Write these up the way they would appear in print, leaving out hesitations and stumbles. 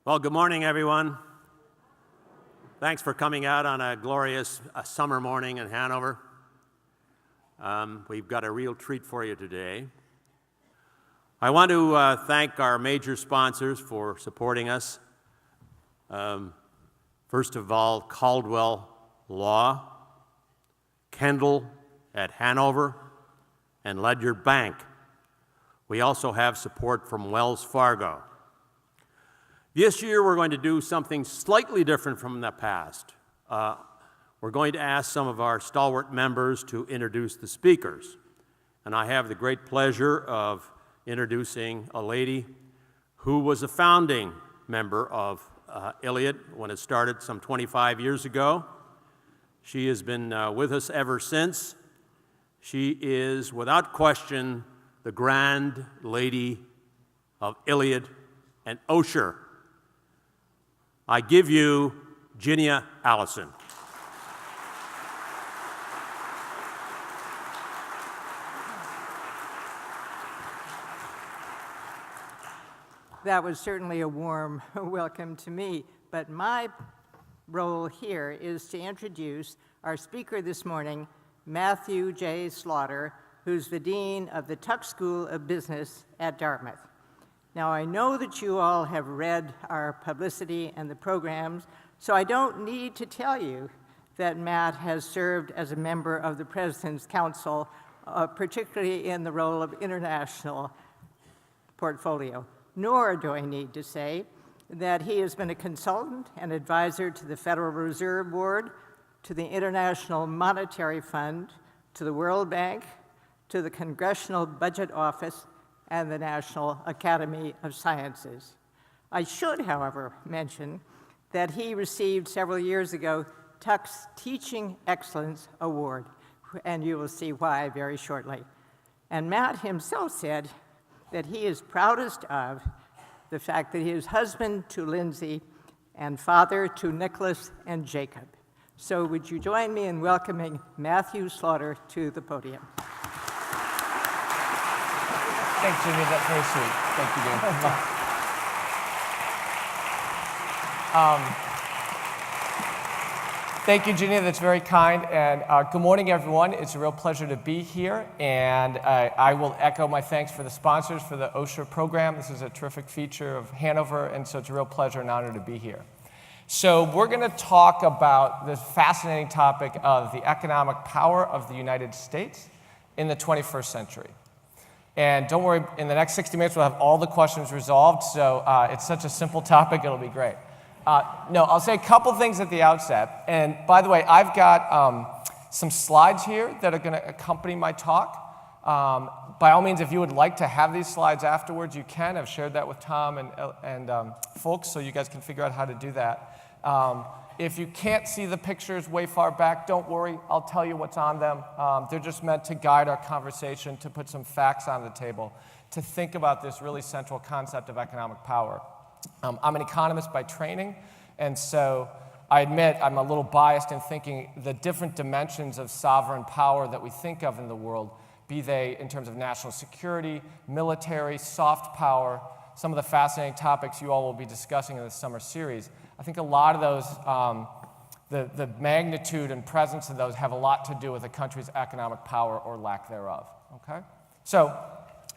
Well, good morning, everyone. Thanks for coming out on a glorious summer morning in Hanover. We've got a real treat for you today. I want to thank our major sponsors for supporting us. First of all, Caldwell Law, Kendall at Hanover, and Ledyard Bank. We also have support from Wells Fargo. This year, we're going to do something slightly different from the past. We're going to ask some of our stalwart members to introduce the speakers. And I have the great pleasure of introducing a lady who was a founding member of ILLIAD when it started some 25 years ago. She has been with us ever since. She is, without question, the grand lady of ILLIAD and OSHER. I give you Ginia Allison. That was certainly a warm welcome to me, but my role here is to introduce our speaker this morning, Matthew J. Slaughter, who's the Dean of the Tuck School of Business at Dartmouth. Now, I know that you all have read our publicity and the programs, so I don't need to tell you that Matt has served as a member of the President's Council, particularly in the role of international portfolio. Nor do I need to say that he has been a consultant and advisor to the Federal Reserve Board, to the International Monetary Fund, to the World Bank, to the Congressional Budget Office, and the National Academy of Sciences. I should, however, mention that he received several years ago Tuck's Teaching Excellence Award, and you will see why very shortly. And Matt himself said that he is proudest of the fact that he is husband to Lindsay and father to Nicholas and Jacob. So would you join me in welcoming Matthew Slaughter to the podium? Thanks, Jimmy. That's very sweet. Thank you, Dean. Thank you, Ginny. That's very kind. And good morning, everyone. It's a real pleasure to be here. And I will echo my thanks for the sponsors for the OSHER program. This is a terrific feature of Hanover, and so it's a real pleasure and honor to be here. So we're going to talk about this fascinating topic of the economic power of the United States in the 21st century. And don't worry, in the next 60 minutes, we'll have all the questions resolved, so it's such a simple topic, it'll be great. No, I'll say a couple things at the outset. And by the way, I've got some slides here that are going to accompany my talk. By all means, if you would like to have these slides afterwards, you can. I've shared that with Tom and folks, so you guys can figure out how to do that. If you can't see the pictures way far back, don't worry, I'll tell you what's on them. They're just meant to guide our conversation, to put some facts on the table, to think about this really central concept of economic power. I'm an economist by training, and so I admit I'm a little biased in thinking the different dimensions of sovereign power that we think of in the world, be they in terms of national security, military, soft power, some of the fascinating topics you all will be discussing in this summer series. I think a lot of those, the magnitude and presence of those have a lot to do with a country's economic power or lack thereof, okay? So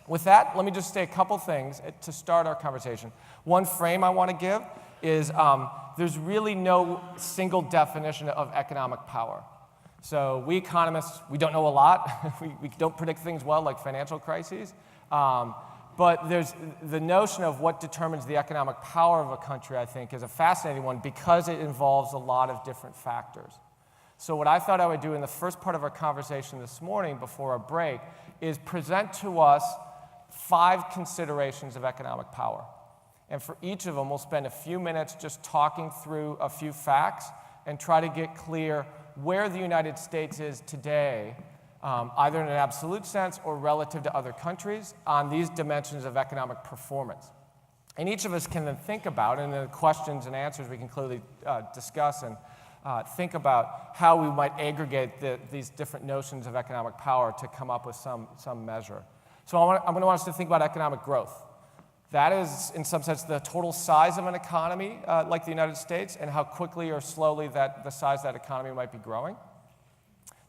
with that, let me just say a couple things to start our conversation. One frame I want to give is there's really no single definition of economic power. So we economists, we don't know a lot. we don't predict things well, like financial crises. But there's the notion of what determines the economic power of a country, I think, is a fascinating one because it involves a lot of different factors. So what I thought I would do in the first part of our conversation this morning before our break is present to us 5 considerations of economic power. And for each of them, we'll spend a few minutes just talking through a few facts and try to get clear where the United States is today, either in an absolute sense or relative to other countries, on these dimensions of economic performance. And each of us can then think about, and in the questions and answers we can clearly discuss and think about how we might aggregate these different notions of economic power to come up with some measure. So I'm going to want us to think about economic growth. That is, in some sense, the total size of an economy like the United States and how quickly or slowly the size of that economy might be growing.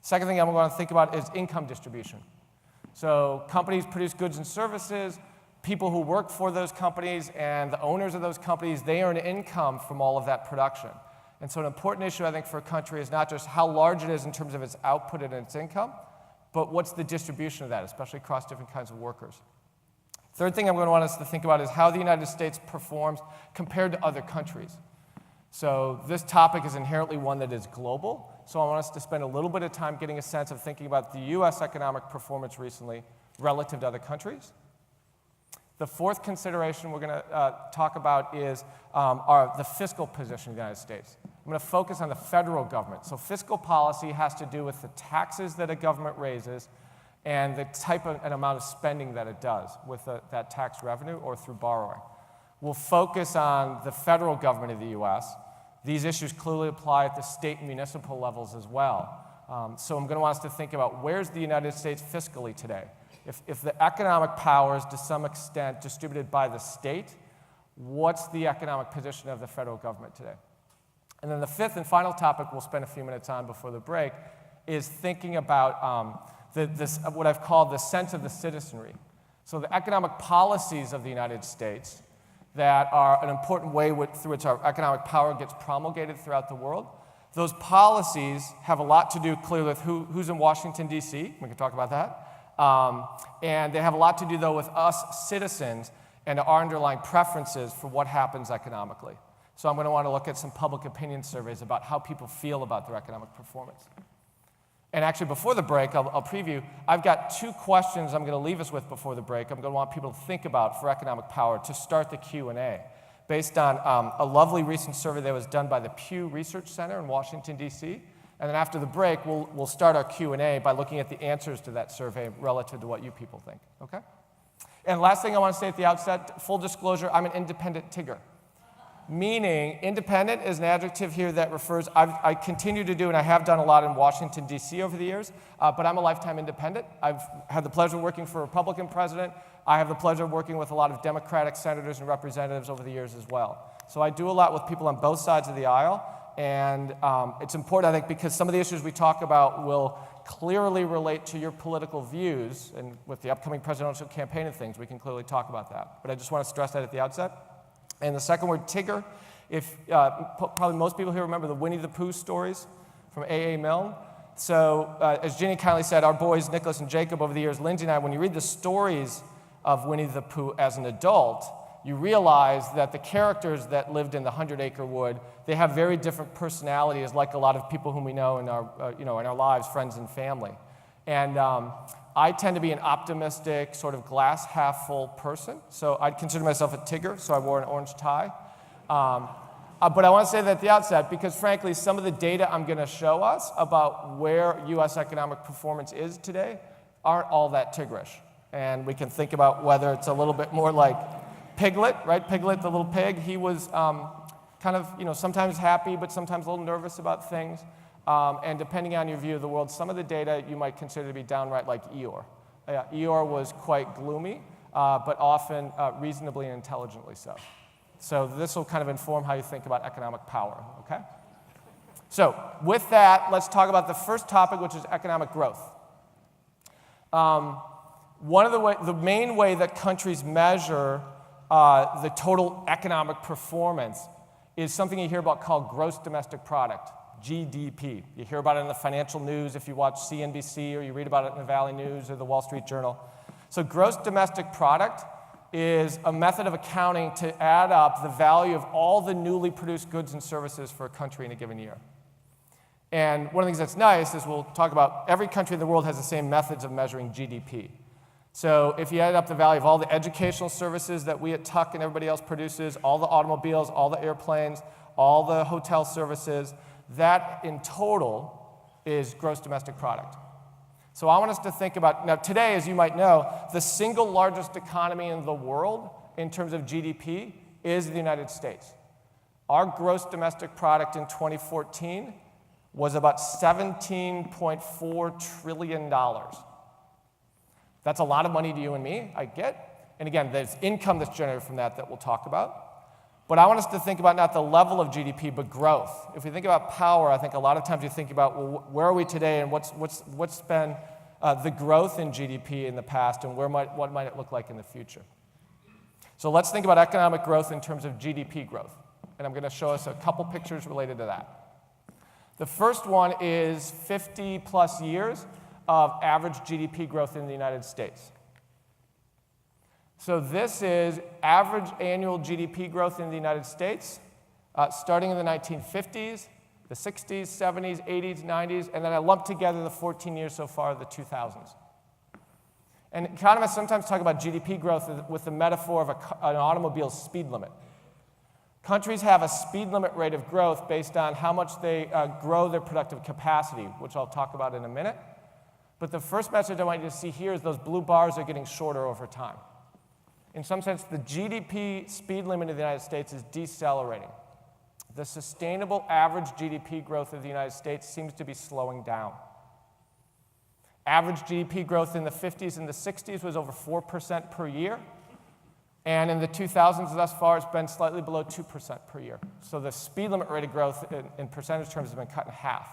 Second thing I'm going to think about is income distribution. So companies produce goods and services. People who work for those companies and the owners of those companies, they earn income from all of that production. And so an important issue, I think, for a country is not just how large it is in terms of its output and its income, but what's the distribution of that, especially across different kinds of workers. Third thing I'm going to want us to think about is how the United States performs compared to other countries. So this topic is inherently one that is global, so I want us to spend a little bit of time getting a sense of thinking about the US economic performance recently relative to other countries. The fourth consideration we're going to talk about is the fiscal position of the United States. I'm going to focus on the federal government. So fiscal policy has to do with the taxes that a government raises and the type of and amount of spending that it does with that tax revenue or through borrowing. We'll focus on the federal government of the US. These issues clearly apply at the state and municipal levels as well. So I'm going to want us to think about where's the United States fiscally today? If the economic power is to some extent distributed by the state, what's the economic position of the federal government today? And then the fifth and final topic we'll spend a few minutes on before the break is thinking about what I've called the sense of the citizenry. So the economic policies of the United States that are an important way through which our economic power gets promulgated throughout the world. Those policies have a lot to do clearly with who's in Washington, D.C. We can talk about that. And they have a lot to do, though, with us citizens and our underlying preferences for what happens economically. So I'm going to want to look at some public opinion surveys about how people feel about their economic performance. And actually, before the break, I'll preview, I've got two questions I'm going to leave us with before the break I'm going to want people to think about for economic power to start the Q&A, based on a lovely recent survey that was done by the Pew Research Center in Washington, D.C., and then after the break, we'll start our Q&A by looking at the answers to that survey relative to what you people think, okay? And last thing I want to say at the outset, full disclosure, I'm an independent Tigger. Meaning, independent is an adjective here that refers, I continue to do, and I have done a lot in Washington, D.C. over the years, but I'm a lifetime independent. I've had the pleasure of working for a Republican president. I have the pleasure of working with a lot of Democratic senators and representatives over the years as well. So I do a lot with people on both sides of the aisle. And it's important, I think, because some of the issues we talk about will clearly relate to your political views. And with the upcoming presidential campaign and things, we can clearly talk about that. But I just want to stress that at the outset. And the second word, Tigger, probably most people here remember the Winnie the Pooh stories from A.A. Milne. So as Ginny kindly said, our boys, Nicholas and Jacob, over the years, Lindsay and I, when you read the stories of Winnie the Pooh as an adult, you realize that the characters that lived in the 100-acre wood, they have very different personalities, like a lot of people whom we know in our, in our lives, friends and family. And I tend to be an optimistic, sort of glass half full person. So I'd consider myself a Tigger, so I wore an orange tie. But I want to say that at the outset, because frankly, some of the data I'm going to show us about where U.S. economic performance is today aren't all that Tiggerish. And we can think about whether it's a little bit more like Piglet, right? Piglet, the little pig, he was kind of, sometimes happy, but sometimes a little nervous about things. And depending on your view of the world, some of the data you might consider to be downright like Eeyore. Eeyore was quite gloomy, but often reasonably and intelligently so. So this will kind of inform how you think about economic power, okay? So with that, let's talk about the first topic, which is economic growth. The main way that countries measure the total economic performance is something you hear about called gross domestic product, GDP. You hear about it in the financial news if you watch CNBC, or you read about it in the Valley News or the Wall Street Journal. So gross domestic product is a method of accounting to add up the value of all the newly produced goods and services for a country in a given year. And one of the things that's nice is we'll talk about every country in the world has the same methods of measuring GDP. So if you add up the value of all the educational services that we at Tuck and everybody else produces, all the automobiles, all the airplanes, all the hotel services, that in total is gross domestic product. So I want us to think about, now today, as you might know, the single largest economy in the world in terms of GDP is the United States. Our gross domestic product in 2014 was about $17.4 trillion. That's a lot of money to you and me, I get. And again, there's income that's generated from that we'll talk about. But I want us to think about not the level of GDP, but growth. If we think about power, I think a lot of times you think about, well, where are we today and what's been the growth in GDP in the past and what might it look like in the future? So let's think about economic growth in terms of GDP growth. And I'm going to show us a couple pictures related to that. The first one is 50 plus years of average GDP growth in the United States. So this is average annual GDP growth in the United States, starting in the 1950s, the 60s, 70s, 80s, 90s, and then I lumped together the 14 years so far of the 2000s. And economists sometimes talk about GDP growth with the metaphor of an automobile's speed limit. Countries have a speed limit rate of growth based on how much they grow their productive capacity, which I'll talk about in a minute. But the first message I want you to see here is those blue bars are getting shorter over time. In some sense, the GDP speed limit of the United States is decelerating. The sustainable average GDP growth of the United States seems to be slowing down. Average GDP growth in the 50s and the 60s was over 4% per year. And in the 2000s thus far, it's been slightly below 2% per year. So the speed limit rate of growth in percentage terms has been cut in half.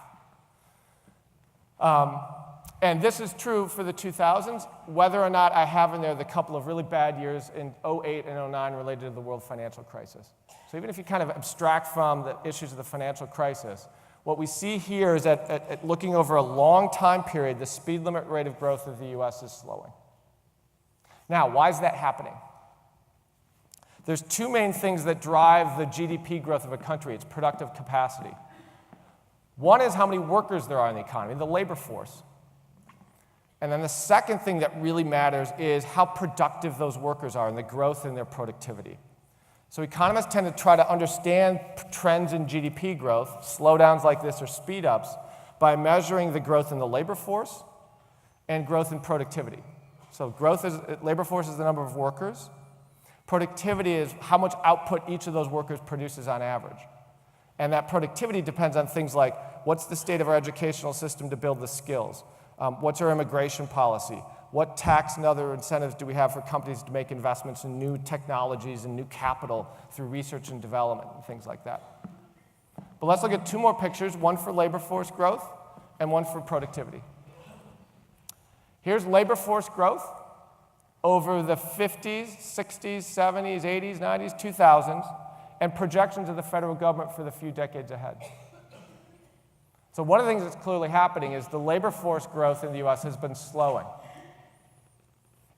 And this is true for the 2000s, whether or not I have in there the couple of really bad years in 08 and 09 related to the world financial crisis. So even if you kind of abstract from the issues of the financial crisis, what we see here is that looking over a long time period, the speed limit rate of growth of the US is slowing. Now, why is that happening? There's two main things that drive the GDP growth of a country. It's productive capacity. One is how many workers there are in the economy, the labor force. And then the second thing that really matters is how productive those workers are and the growth in their productivity. So economists tend to try to understand trends in GDP growth, slowdowns like this or speed ups, by measuring the growth in the labor force and growth in productivity. So labor force is the number of workers. Productivity is how much output each of those workers produces on average. And that productivity depends on things like what's the state of our educational system to build the skills? What's our immigration policy? What tax and other incentives do we have for companies to make investments in new technologies and new capital through research and development and things like that? But let's look at two more pictures, one for labor force growth and one for productivity. Here's labor force growth over the 50s, 60s, 70s, 80s, 90s, 2000s, and projections of the federal government for the few decades ahead. So one of the things that's clearly happening is the labor force growth in the US has been slowing.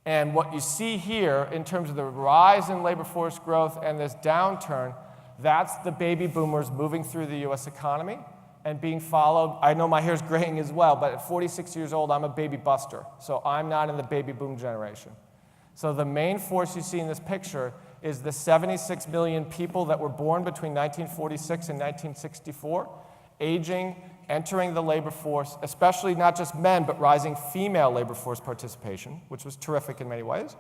And what you see here in terms of the rise in labor force growth and this downturn, that's the baby boomers moving through the US economy and being followed. I know my hair's graying as well, but at 46 years old, I'm a baby buster. So I'm not in the baby boom generation. So the main force you see in this picture is the 76 million people that were born between 1946 and 1964, aging, entering the labor force, especially not just men, but rising female labor force participation, which was terrific in many ways.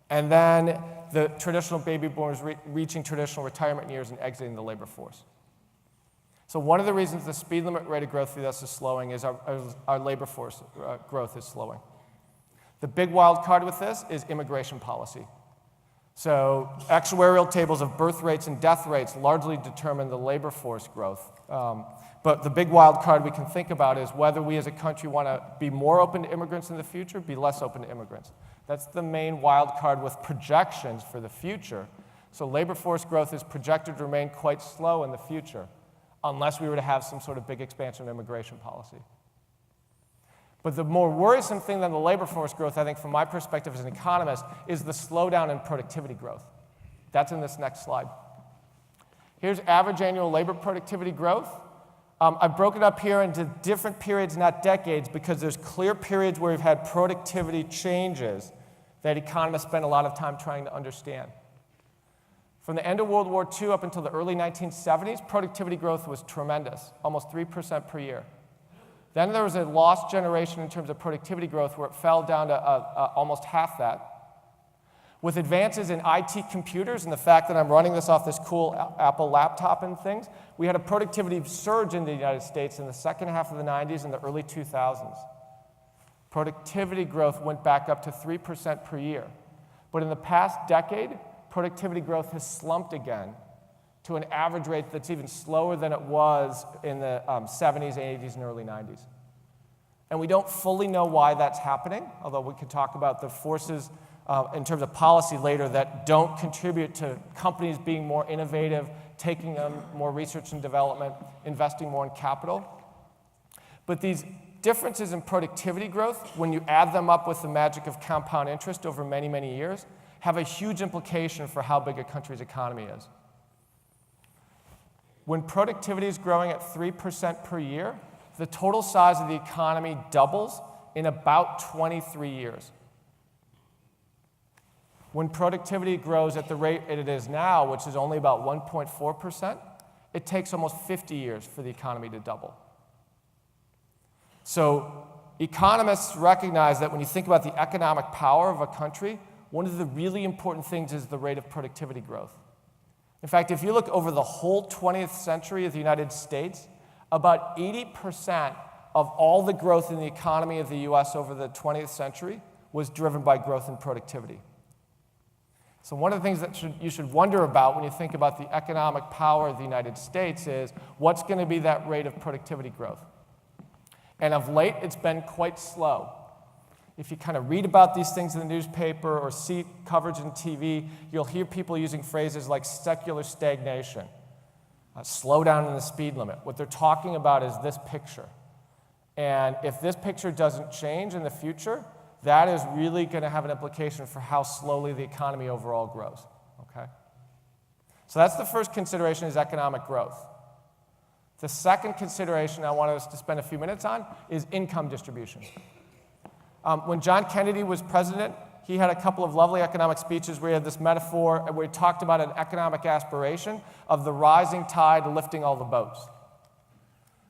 And then the traditional baby boomers reaching traditional retirement years and exiting the labor force. So one of the reasons the speed limit rate of growth for us is slowing is our labor force growth is slowing. The big wild card with this is immigration policy. So actuarial tables of birth rates and death rates largely determine the labor force growth. But the big wild card we can think about is whether we as a country want to be more open to immigrants in the future, be less open to immigrants. That's the main wild card with projections for the future. So labor force growth is projected to remain quite slow in the future, unless we were to have some sort of big expansion of immigration policy. But the more worrisome thing than the labor force growth, I think, from my perspective as an economist, is the slowdown in productivity growth. That's in this next slide. Here's average annual labor productivity growth. I've broken up here into different periods, not decades, because there's clear periods where we've had productivity changes that economists spend a lot of time trying to understand. From the end of World War II up until the early 1970s, productivity growth was tremendous, almost 3% per year. Then there was a lost generation in terms of productivity growth where it fell down to almost half that. With advances in IT computers and the fact that I'm running this off this cool Apple laptop and things, we had a productivity surge in the United States in the second half of the 90s and the early 2000s. Productivity growth went back up to 3% per year. But in the past decade, productivity growth has slumped again to an average rate that's even slower than it was in the 70s, 80s, and early 90s. And we don't fully know why that's happening, although we could talk about the forces in terms of policy later that don't contribute to companies being more innovative, taking on more research and development, investing more in capital. But these differences in productivity growth, when you add them up with the magic of compound interest over many, many years, have a huge implication for how big a country's economy is. When productivity is growing at 3% per year, the total size of the economy doubles in about 23 years. When productivity grows at the rate it is now, which is only about 1.4%, it takes almost 50 years for the economy to double. So economists recognize that when you think about the economic power of a country, one of the really important things is the rate of productivity growth. In fact, if you look over the whole 20th century of the United States, about 80% of all the growth in the economy of the US over the 20th century was driven by growth in productivity. So one of the things that you should wonder about when you think about the economic power of the United States is what's going to be that rate of productivity growth? And of late, it's been quite slow. If you kind of read about these things in the newspaper or see coverage on TV, you'll hear people using phrases like secular stagnation, slow down in the speed limit. What they're talking about is this picture. And if this picture doesn't change in the future, that is really going to have an implication for how slowly the economy overall grows, okay? So that's the first consideration, is economic growth. The second consideration I want us to spend a few minutes on is income distribution. When John Kennedy was president, he had a couple of lovely economic speeches where he had this metaphor where he talked about an economic aspiration of the rising tide lifting all the boats.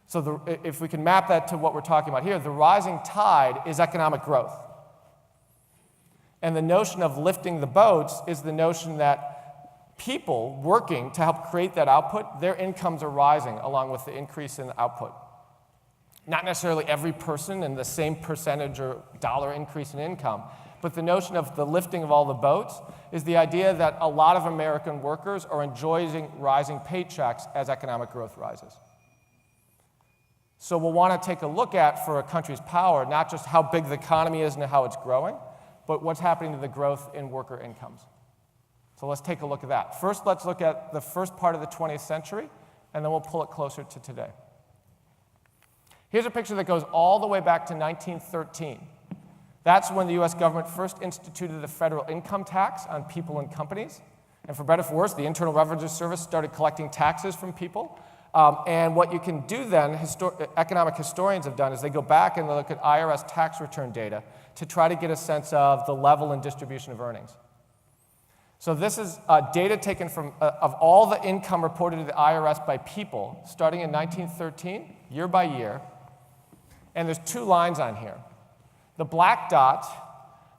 So if we can map that to what we're talking about here, the rising tide is economic growth. And the notion of lifting the boats is the notion that people working to help create that output, their incomes are rising along with the increase in the output. Not necessarily every person in the same percentage or dollar increase in income, but the notion of the lifting of all the boats is the idea that a lot of American workers are enjoying rising paychecks as economic growth rises. So we'll want to take a look at, for a country's power, not just how big the economy is and how it's growing, but what's happening to the growth in worker incomes. So let's take a look at that. First, let's look at the first part of the 20th century, and then we'll pull it closer to today. Here's a picture that goes all the way back to 1913. That's when the US government first instituted the federal income tax on people and companies. And for better or for worse, the Internal Revenue Service started collecting taxes from people. And what you can do then, economic historians have done, is they go back and they look at IRS tax return data to try to get a sense of the level and distribution of earnings. So this is data taken from of all the income reported to the IRS by people, starting in 1913, year by year. And there's two lines on here. The black dots,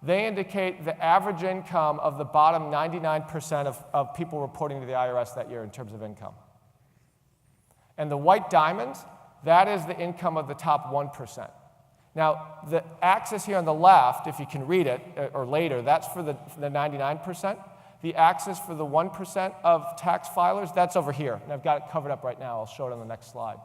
they indicate the average income of the bottom 99% of people reporting to the IRS that year in terms of income. And the white diamonds, that is the income of the top 1%. Now, the axis here on the left, if you can read it, or later, that's for the 99%. The axis for the 1% of tax filers, that's over here. And I've got it covered up right now. I'll show it on the next slide.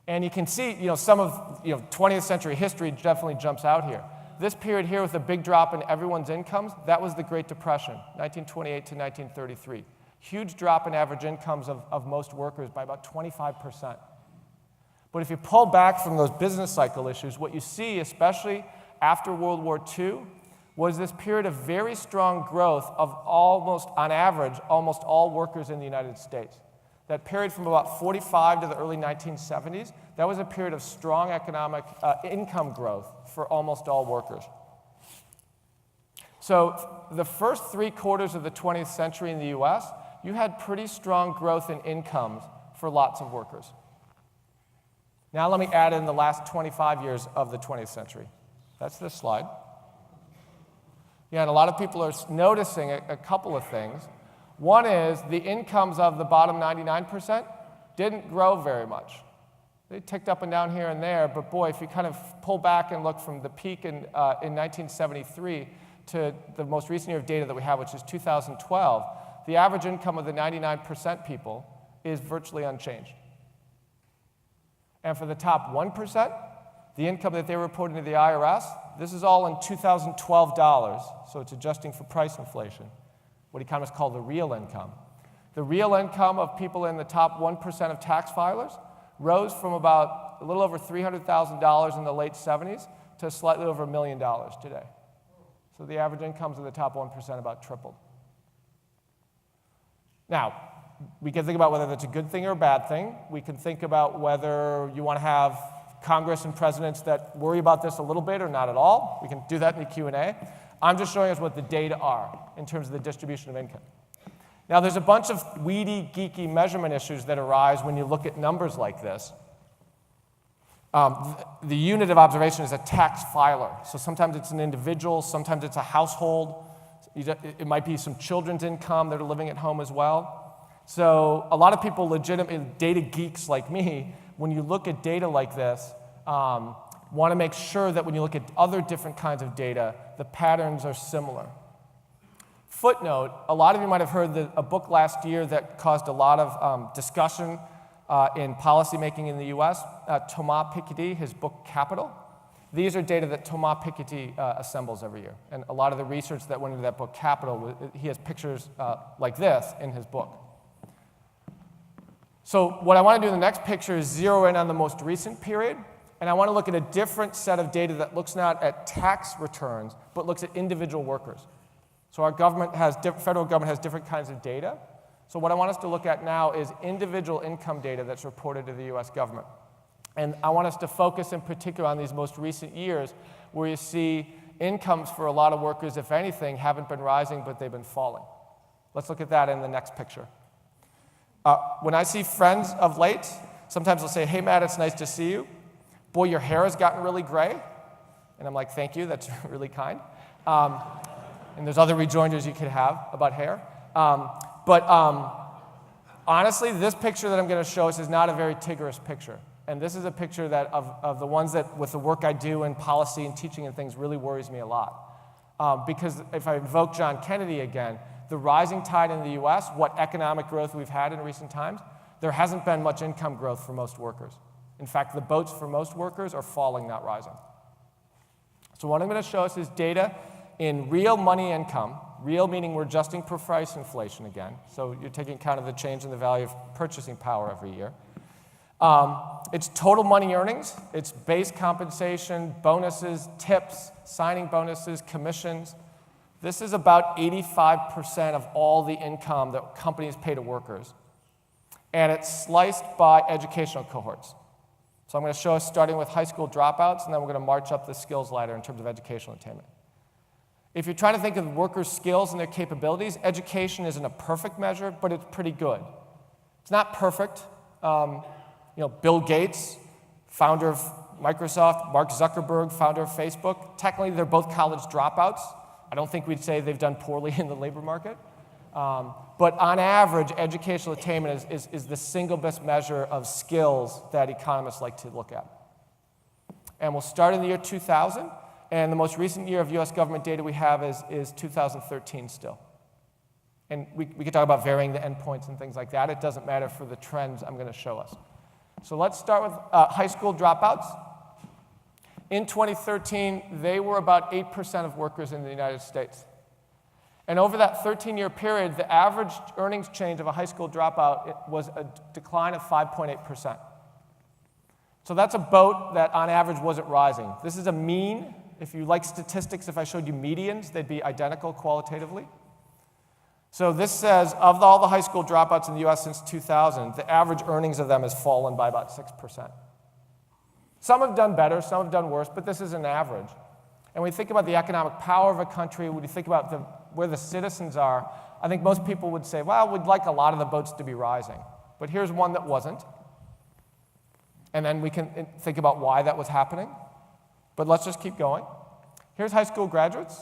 And you can see, some of 20th century history definitely jumps out here. This period here with a big drop in everyone's incomes, that was the Great Depression, 1928 to 1933. Huge drop in average incomes of most workers by about 25%. But if you pull back from those business cycle issues, what you see, especially after World War II, was this period of very strong growth of almost, on average, almost all workers in the United States. That period from about 45 to the early 1970s, that was a period of strong economic income growth for almost all workers. So the first 3/4 of the 20th century in the US, you had pretty strong growth in incomes for lots of workers. Now let me add in the last 25 years of the 20th century. That's this slide. Yeah, and a lot of people are noticing a couple of things. One is the incomes of the bottom 99% didn't grow very much. They ticked up and down here and there, but boy, if you kind of pull back and look from the peak in 1973 to the most recent year of data that we have, which is 2012, the average income of the 99% people is virtually unchanged. And for the top 1%, the income that they reported to the IRS, this is all in 2012 dollars, so it's adjusting for price inflation, what economists call the real income. The real income of people in the top 1% of tax filers rose from about a little over $300,000 in the late 70s to slightly over $1 million today. So the average incomes of the top 1% about tripled. Now, we can think about whether that's a good thing or a bad thing. We can think about whether you want to have Congress and presidents that worry about this a little bit or not at all. We can do that in the Q&A. I'm just showing us what the data are in terms of the distribution of income. Now, there's a bunch of weedy, geeky measurement issues that arise when you look at numbers like this. The unit of observation is a tax filer. So sometimes it's an individual, sometimes it's a household. It might be some children's income that are living at home as well. So a lot of people, legitimately data geeks like me, when you look at data like this, want to make sure that when you look at other different kinds of data, the patterns are similar. Footnote, a lot of you might have heard a book last year that caused a lot of discussion in policymaking in the US, Thomas Piketty, his book Capital. These are data that Thomas Piketty assembles every year. And a lot of the research that went into that book, Capital, he has pictures like this in his book. So what I want to do in the next picture is zero in on the most recent period. And I want to look at a different set of data that looks not at tax returns, but looks at individual workers. So our government has, federal government has different kinds of data. So what I want us to look at now is individual income data that's reported to the US government. And I want us to focus in particular on these most recent years where you see incomes for a lot of workers, if anything, haven't been rising, but they've been falling. Let's look at that in the next picture. When I see friends of late, sometimes they'll say, hey, Matt, it's nice to see you. Boy, your hair has gotten really gray. And I'm like, thank you, that's really kind. And there's other rejoinders you could have about hair. Honestly, this picture that I'm going to show us is not a very tigorous picture. And this is a picture that of the ones that, with the work I do in policy and teaching and things, really worries me a lot. Because if I invoke John Kennedy again, the rising tide in the US, what economic growth we've had in recent times, there hasn't been much income growth for most workers. In fact, the boats for most workers are falling, not rising. So what I'm going to show us is data in real money income, real meaning we're adjusting for price inflation again, so you're taking account of the change in the value of purchasing power every year. It's total money earnings, it's base compensation, bonuses, tips, signing bonuses, commissions. This is about 85% of all the income that companies pay to workers. And it's sliced by educational cohorts. So I'm going to show us starting with high school dropouts, and then we're going to march up the skills ladder in terms of educational attainment. If you're trying to think of workers' skills and their capabilities, education isn't a perfect measure, but it's pretty good. It's not perfect. Bill Gates, founder of Microsoft, Mark Zuckerberg, founder of Facebook, technically they're both college dropouts. I don't think we'd say they've done poorly in the labor market. But on average, educational attainment is the single best measure of skills that economists like to look at. And we'll start in the year 2000. And the most recent year of US government data we have is 2013 still. And we could talk about varying the endpoints and things like that. It doesn't matter for the trends I'm going to show us. So let's start with high school dropouts. In 2013, they were about 8% of workers in the United States. And over that 13-year period, the average earnings change of a high school dropout was a decline of 5.8%. So that's a boat that on average wasn't rising. This is a mean. If you like statistics, if I showed you medians, they'd be identical qualitatively. So this says, of all the high school dropouts in the US since 2000, the average earnings of them has fallen by about 6%. Some have done better, some have done worse, but this is an average. And when we think about the economic power of a country, when you think about where the citizens are, I think most people would say, well, we'd like a lot of the boats to be rising. But here's one that wasn't. And then we can think about why that was happening. But let's just keep going. Here's high school graduates.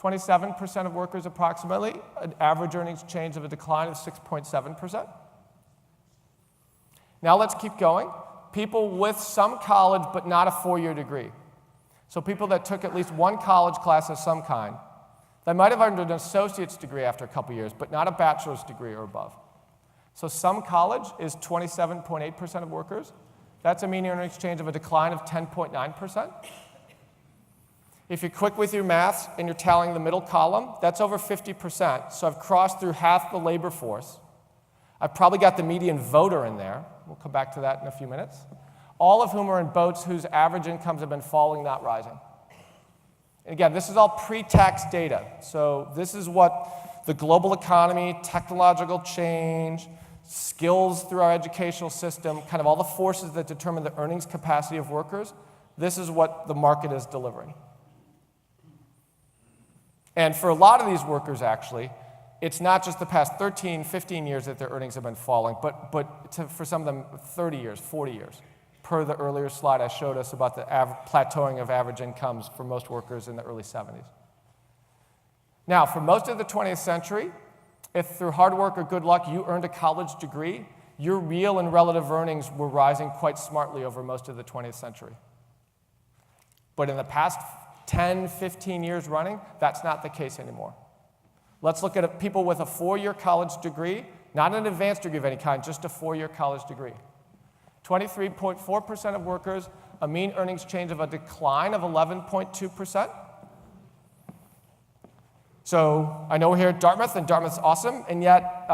27% of workers approximately, an average earnings change of a decline of 6.7%. Now let's keep going. People with some college but not a four-year degree. So people that took at least one college class of some kind, They might have earned an associate's degree after a couple years, but not a bachelor's degree or above. So some college is 27.8% of workers. That's a mean earnings change of a decline of 10.9%. If you're quick with your maths and you're tallying the middle column, that's over 50%. So I've crossed through half the labor force. I've probably got the median voter in there. We'll come back to that in a few minutes. All of whom are in boats whose average incomes have been falling, not rising. And again, this is all pre-tax data. So this is what the global economy, technological change, skills through our educational system, kind of all the forces that determine the earnings capacity of workers, this is what the market is delivering. And for a lot of these workers, actually, it's not just the past 13, 15 years that their earnings have been falling, but for some of them, 30 years, 40 years, per the earlier slide I showed us about the plateauing of average incomes for most workers in the early 70s. Now, for most of the 20th century, if through hard work or good luck you earned a college degree, your real and relative earnings were rising quite smartly over most of the 20th century. But in the past 10, 15 years running, that's not the case anymore. Let's look at people with a 4-year college degree, not an advanced degree of any kind, just a 4-year college degree. 23.4% of workers, a mean earnings change of a decline of 11.2%. So I know we're here at Dartmouth, and Dartmouth's awesome, and yet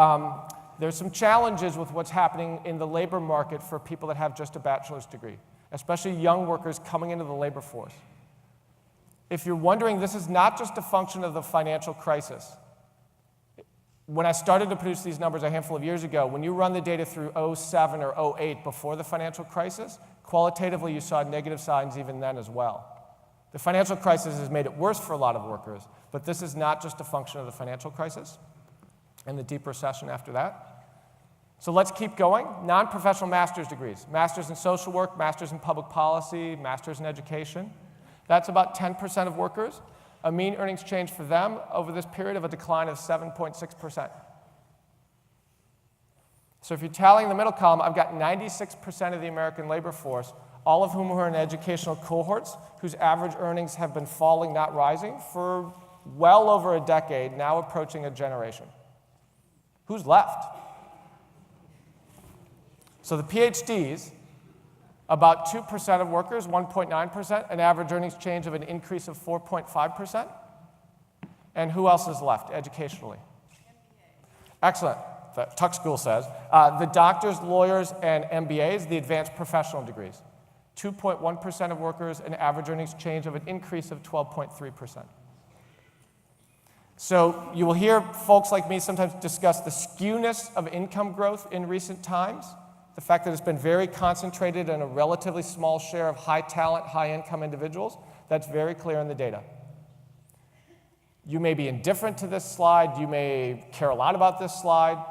there's some challenges with what's happening in the labor market for people that have just a bachelor's degree, especially young workers coming into the labor force. If you're wondering, this is not just a function of the financial crisis. When I started to produce these numbers a handful of years ago, when you run the data through 07 or 08 before the financial crisis, qualitatively you saw negative signs even then as well. The financial crisis has made it worse for a lot of workers, but this is not just a function of the financial crisis and the deep recession after that. So let's keep going. Non-professional master's degrees, master's in social work, master's in public policy, master's in education. That's about 10% of workers. A mean earnings change for them over this period of a decline of 7.6%. So if you're tallying the middle column, I've got 96% of the American labor force, all of whom are in educational cohorts, whose average earnings have been falling, not rising, for well over a decade, now approaching a generation. Who's left? So the PhDs, about 2% of workers, 1.9%, an average earnings change of an increase of 4.5%. And who else is left educationally? Excellent. The Tuck School says. The doctors, lawyers, and MBAs, the advanced professional degrees. 2.1% of workers, an average earnings change of an increase of 12.3%. So you will hear folks like me sometimes discuss the skewness of income growth in recent times. The fact that it's been very concentrated in a relatively small share of high talent, high income individuals, that's very clear in the data. You may be indifferent to this slide, you may care a lot about this slide.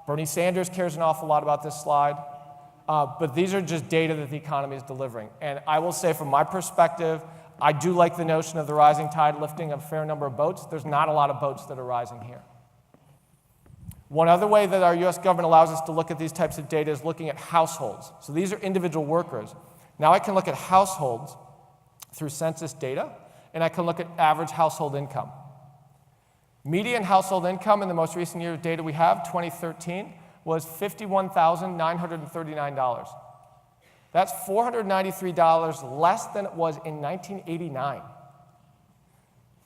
Bernie Sanders cares an awful lot about this slide. But these are just data that the economy is delivering. And I will say from my perspective, I do like the notion of the rising tide lifting a fair number of boats. There's not a lot of boats that are rising here. One other way that our US government allows us to look at these types of data is looking at households. So these are individual workers. Now I can look at households through census data, and I can look at average household income. Median household income in the most recent year of data we have, 2013, was $51,939. That's $493 less than it was in 1989.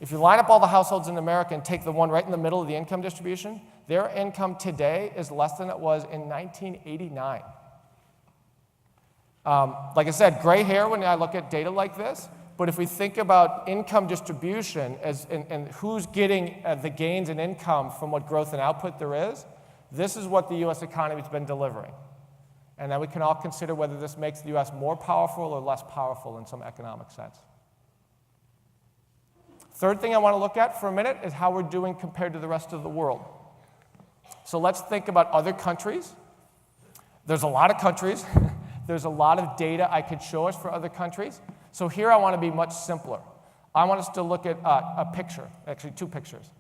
If you line up all the households in America and take the one right in the middle of the income distribution, their income today is less than it was in 1989. Like I said, gray hair when I look at data like this, but if we think about income distribution and who's getting the gains in income from what growth and output there is, this is what the US economy has been delivering. And then we can all consider whether this makes the US more powerful or less powerful in some economic sense. Third thing I want to look at for a minute is how we're doing compared to the rest of the world. So let's think about other countries. There's a lot of countries. There's a lot of data I could show us for other countries. So here I want to be much simpler. I want us to look at a picture, actually 2 pictures.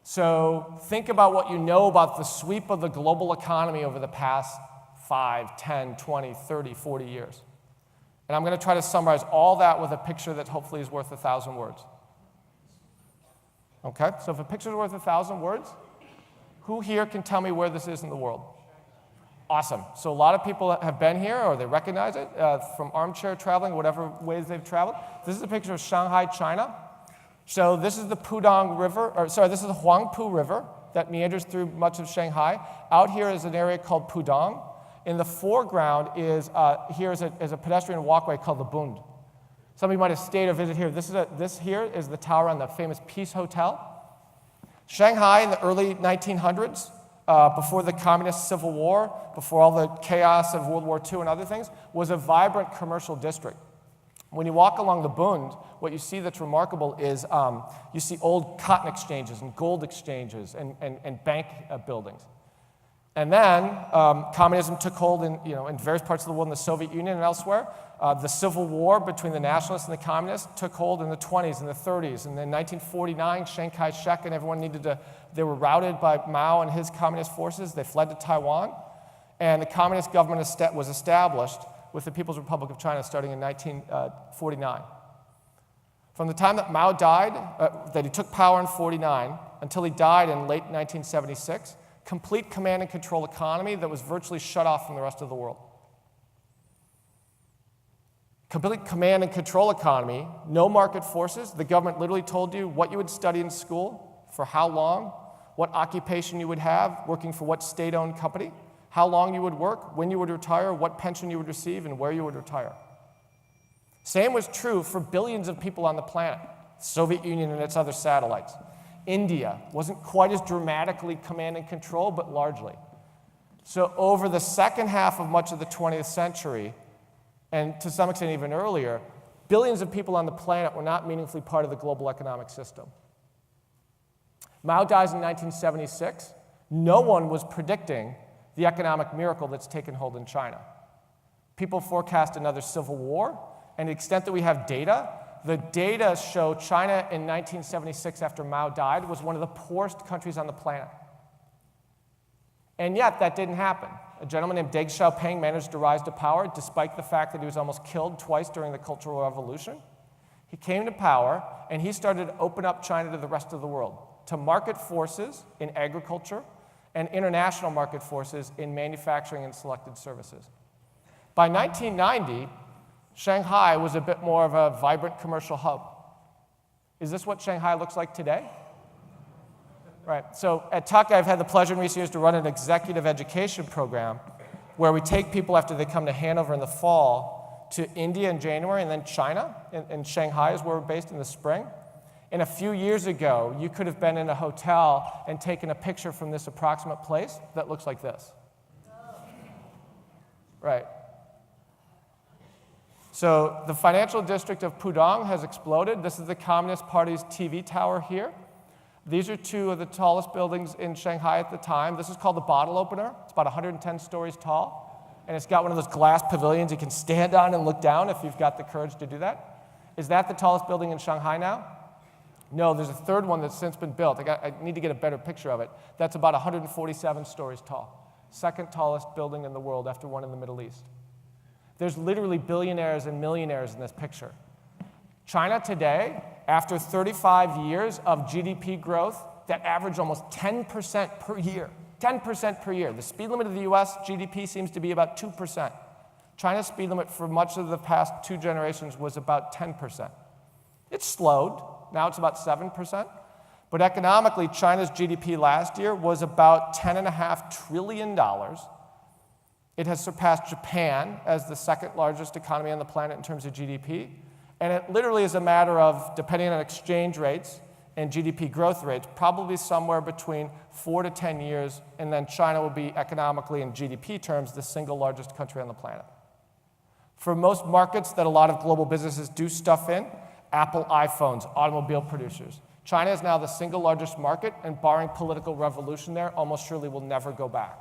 So think about what you know about the sweep of the global economy over the past 5, 10, 20, 30, 40 years. And I'm going to try to summarize all that with a picture that hopefully is worth 1,000 words. Okay, so if a picture's worth 1,000 words, who here can tell me where this is in the world? Awesome. So a lot of people have been here, or they recognize it from armchair traveling, whatever ways they've traveled. This is a picture of Shanghai, China. So this is the Pudong River, this is the Huangpu River that meanders through much of Shanghai. Out here is an area called Pudong. In the foreground is a pedestrian walkway called the Bund. Some of you might have stayed or visited here. This here is the tower on the famous Peace Hotel. Shanghai in the early 1900s, before the Communist Civil War, before all the chaos of World War II and other things, was a vibrant commercial district. When you walk along the Bund, what you see that's remarkable is you see old cotton exchanges and gold exchanges and bank buildings. And then communism took hold in various parts of the world, in the Soviet Union and elsewhere. The civil war between the nationalists and the communists took hold in the 20s and the 30s. And then 1949, Chiang Kai-shek and everyone they were routed by Mao and his communist forces. They fled to Taiwan. And the communist government was established with the People's Republic of China starting in 1949. From the time that Mao died, that he took power in 49, until he died in late 1976, complete command and control economy that was virtually shut off from the rest of the world. Complete command and control economy, no market forces. The government literally told you what you would study in school, for how long, what occupation you would have, working for what state-owned company, how long you would work, when you would retire, what pension you would receive, and where you would retire. Same was true for billions of people on the planet, Soviet Union and its other satellites. India wasn't quite as dramatically command and control, but largely. So over the second half of much of the 20th century, and to some extent even earlier, billions of people on the planet were not meaningfully part of the global economic system. Mao dies in 1976. No one was predicting the economic miracle that's taken hold in China. People forecast another civil war, and to the extent that we have data, the data show China in 1976, after Mao died, was one of the poorest countries on the planet. And yet, that didn't happen. A gentleman named Deng Xiaoping managed to rise to power despite the fact that he was almost killed twice during the Cultural Revolution. He came to power, and he started to open up China to the rest of the world, to market forces in agriculture and international market forces in manufacturing and selected services. By 1990, Shanghai was a bit more of a vibrant commercial hub. Is this what Shanghai looks like today? Right, so at Tuck, I've had the pleasure in recent years to run an executive education program where we take people after they come to Hanover in the fall to India in January and then China, and Shanghai is where we're based in the spring. And a few years ago, you could have been in a hotel and taken a picture from this approximate place that looks like this. Right. So the financial district of Pudong has exploded. This is the Communist Party's TV tower here. These are two of the tallest buildings in Shanghai at the time. This is called the Bottle Opener. It's about 110 stories tall. And it's got one of those glass pavilions you can stand on and look down if you've got the courage to do that. Is that the tallest building in Shanghai now? No, there's a third one that's since been built. I need to get a better picture of it. That's about 147 stories tall. Second tallest building in the world after one in the Middle East. There's literally billionaires and millionaires in this picture. China today, after 35 years of GDP growth that averaged almost 10% per year, 10% per year. The speed limit of the US GDP seems to be about 2%. China's speed limit for much of the past 2 generations was about 10%. It's slowed. Now it's about 7%. But economically, China's GDP last year was about $10.5 trillion. It has surpassed Japan as the second largest economy on the planet in terms of GDP. And it literally is a matter of, depending on exchange rates and GDP growth rates, probably somewhere between 4 to 10 years, and then China will be economically, in GDP terms, the single largest country on the planet. For most markets that a lot of global businesses do stuff in, Apple iPhones, automobile producers, China is now the single largest market, and barring political revolution there, almost surely will never go back.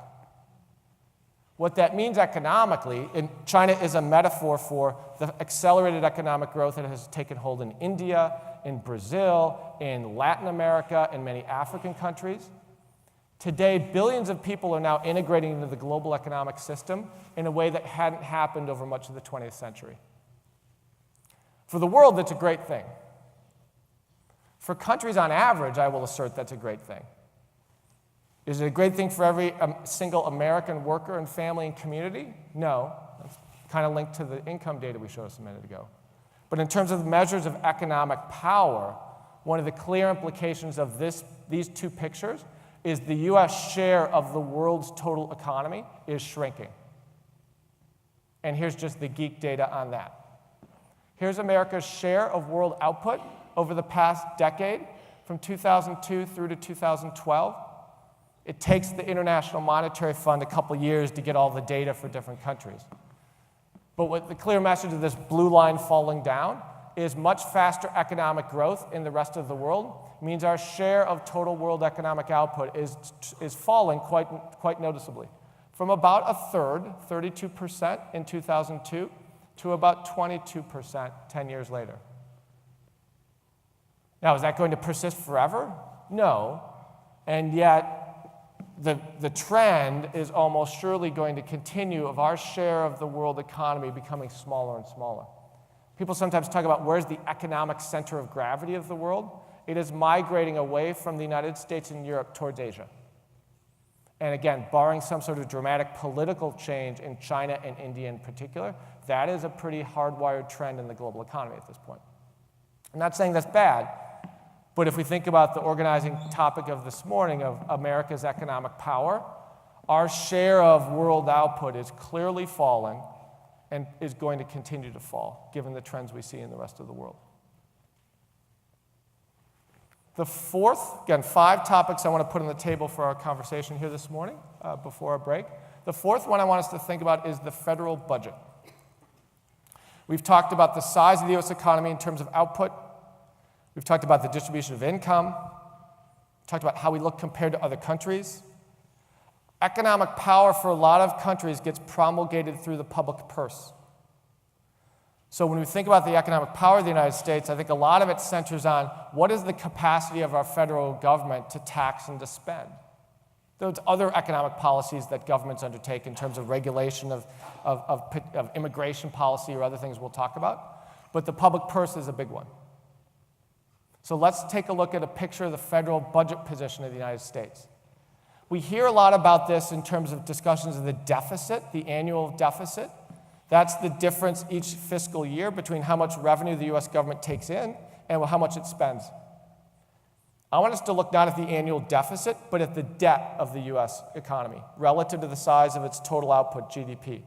What that means economically, and China is a metaphor for the accelerated economic growth that has taken hold in India, in Brazil, in Latin America, and many African countries. Today, billions of people are now integrating into the global economic system in a way that hadn't happened over much of the 20th century. For the world, that's a great thing. For countries on average, I will assert that's a great thing. Is it a great thing for every single American worker and family and community? No. That's kind of linked to the income data we showed us a minute ago. But in terms of measures of economic power, one of the clear implications of these two pictures is the US share of the world's total economy is shrinking. And here's just the geek data on that. Here's America's share of world output over the past decade, from 2002 through to 2012. It takes the International Monetary Fund a couple years to get all the data for different countries. But what the clear message of this blue line falling down is much faster economic growth in the rest of the world means our share of total world economic output is falling quite noticeably. From about a third, 32% in 2002, to about 22% 10 years later. Now, is that going to persist forever? No. And yet, the trend is almost surely going to continue of our share of the world economy becoming smaller and smaller. People sometimes talk about where's the economic center of gravity of the world. It is migrating away from the United States and Europe towards Asia. And again, barring some sort of dramatic political change in China and India in particular, that is a pretty hardwired trend in the global economy at this point. I'm not saying that's bad, but if we think about the organizing topic of this morning of America's economic power, our share of world output is clearly falling and is going to continue to fall, given the trends we see in the rest of the world. The fourth, again, 5 topics I want to put on the table for our conversation here this morning before our break. The fourth one I want us to think about is the federal budget. We've talked about the size of the U.S. economy in terms of output. We've talked about the distribution of income. We've talked about how we look compared to other countries. Economic power for a lot of countries gets promulgated through the public purse. So when we think about the economic power of the United States, I think a lot of it centers on what is the capacity of our federal government to tax and to spend. There's other economic policies that governments undertake in terms of regulation of immigration policy or other things we'll talk about, but the public purse is a big one. So let's take a look at a picture of the federal budget position of the United States. We hear a lot about this in terms of discussions of the deficit, the annual deficit. That's the difference each fiscal year between how much revenue the U.S. government takes in and how much it spends. I want us to look not at the annual deficit, but at the debt of the U.S. economy relative to the size of its total output, GDP.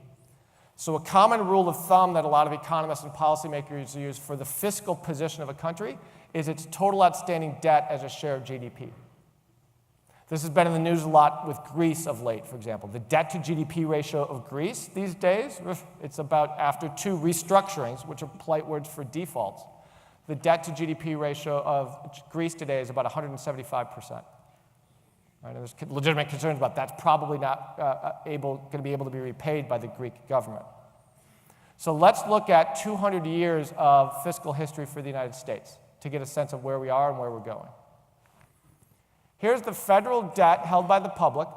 So a common rule of thumb that a lot of economists and policymakers use for the fiscal position of a country is its total outstanding debt as a share of GDP. This has been in the news a lot with Greece of late, for example. The debt to GDP ratio of Greece these days, it's about, after 2 restructurings, which are polite words for defaults, the debt to GDP ratio of Greece today is about 175%. Right? And there's legitimate concerns about that's probably not going to be able to be repaid by the Greek government. So let's look at 200 years of fiscal history for the United States to get a sense of where we are and where we're going. Here's the federal debt held by the public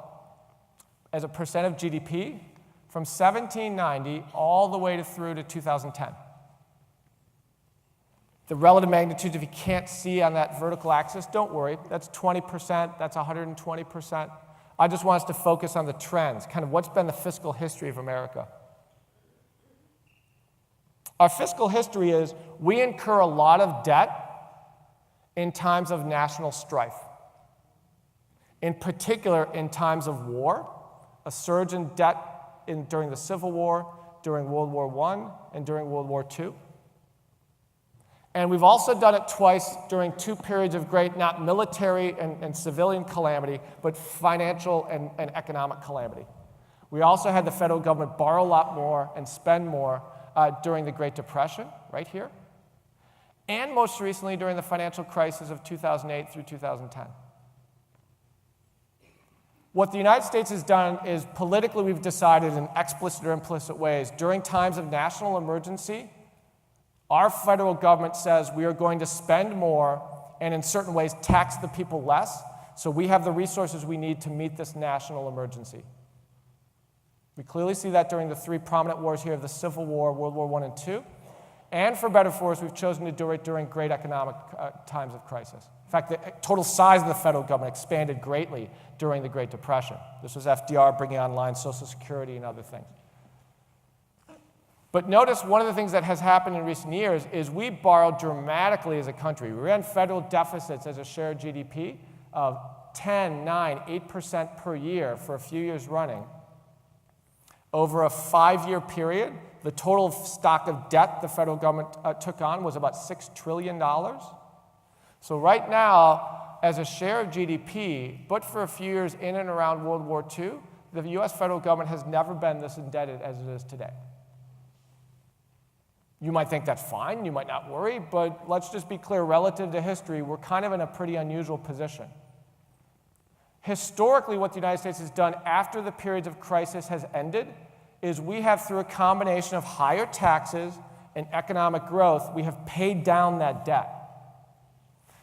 as a percent of GDP from 1790 all the way through to 2010. The relative magnitudes, if you can't see on that vertical axis, don't worry. That's 20%, that's 120%. I just want us to focus on the trends, kind of what's been the fiscal history of America. Our fiscal history is we incur a lot of debt in times of national strife. In particular, in times of war, a surge in debt during the Civil War, during World War I, and during World War II. And we've also done it twice during 2 periods of great, not military and civilian calamity, but financial and economic calamity. We also had the federal government borrow a lot more and spend more during the Great Depression, right here, and most recently during the financial crisis of 2008 through 2010. What the United States has done is politically we've decided in explicit or implicit ways during times of national emergency, our federal government says we are going to spend more and in certain ways tax the people less, so we have the resources we need to meet this national emergency. We clearly see that during the 3 prominent wars here of the Civil War, World War I and II, And for better or for worse, we've chosen to do it during great economic times of crisis. In fact, the total size of the federal government expanded greatly during the Great Depression. This was FDR bringing online Social Security and other things. But notice one of the things that has happened in recent years is we borrowed dramatically as a country. We ran federal deficits as a share of GDP of 10, 9, 8% per year for a few years running. Over a 5-year period, the total stock of debt the federal government took on was about $6 trillion. So right now, as a share of GDP, but for a few years in and around World War II, the US federal government has never been this indebted as it is today. You might think that's fine, you might not worry, but let's just be clear, relative to history, we're kind of in a pretty unusual position. Historically, what the United States has done after the periods of crisis has ended is we have, through a combination of higher taxes and economic growth, we have paid down that debt.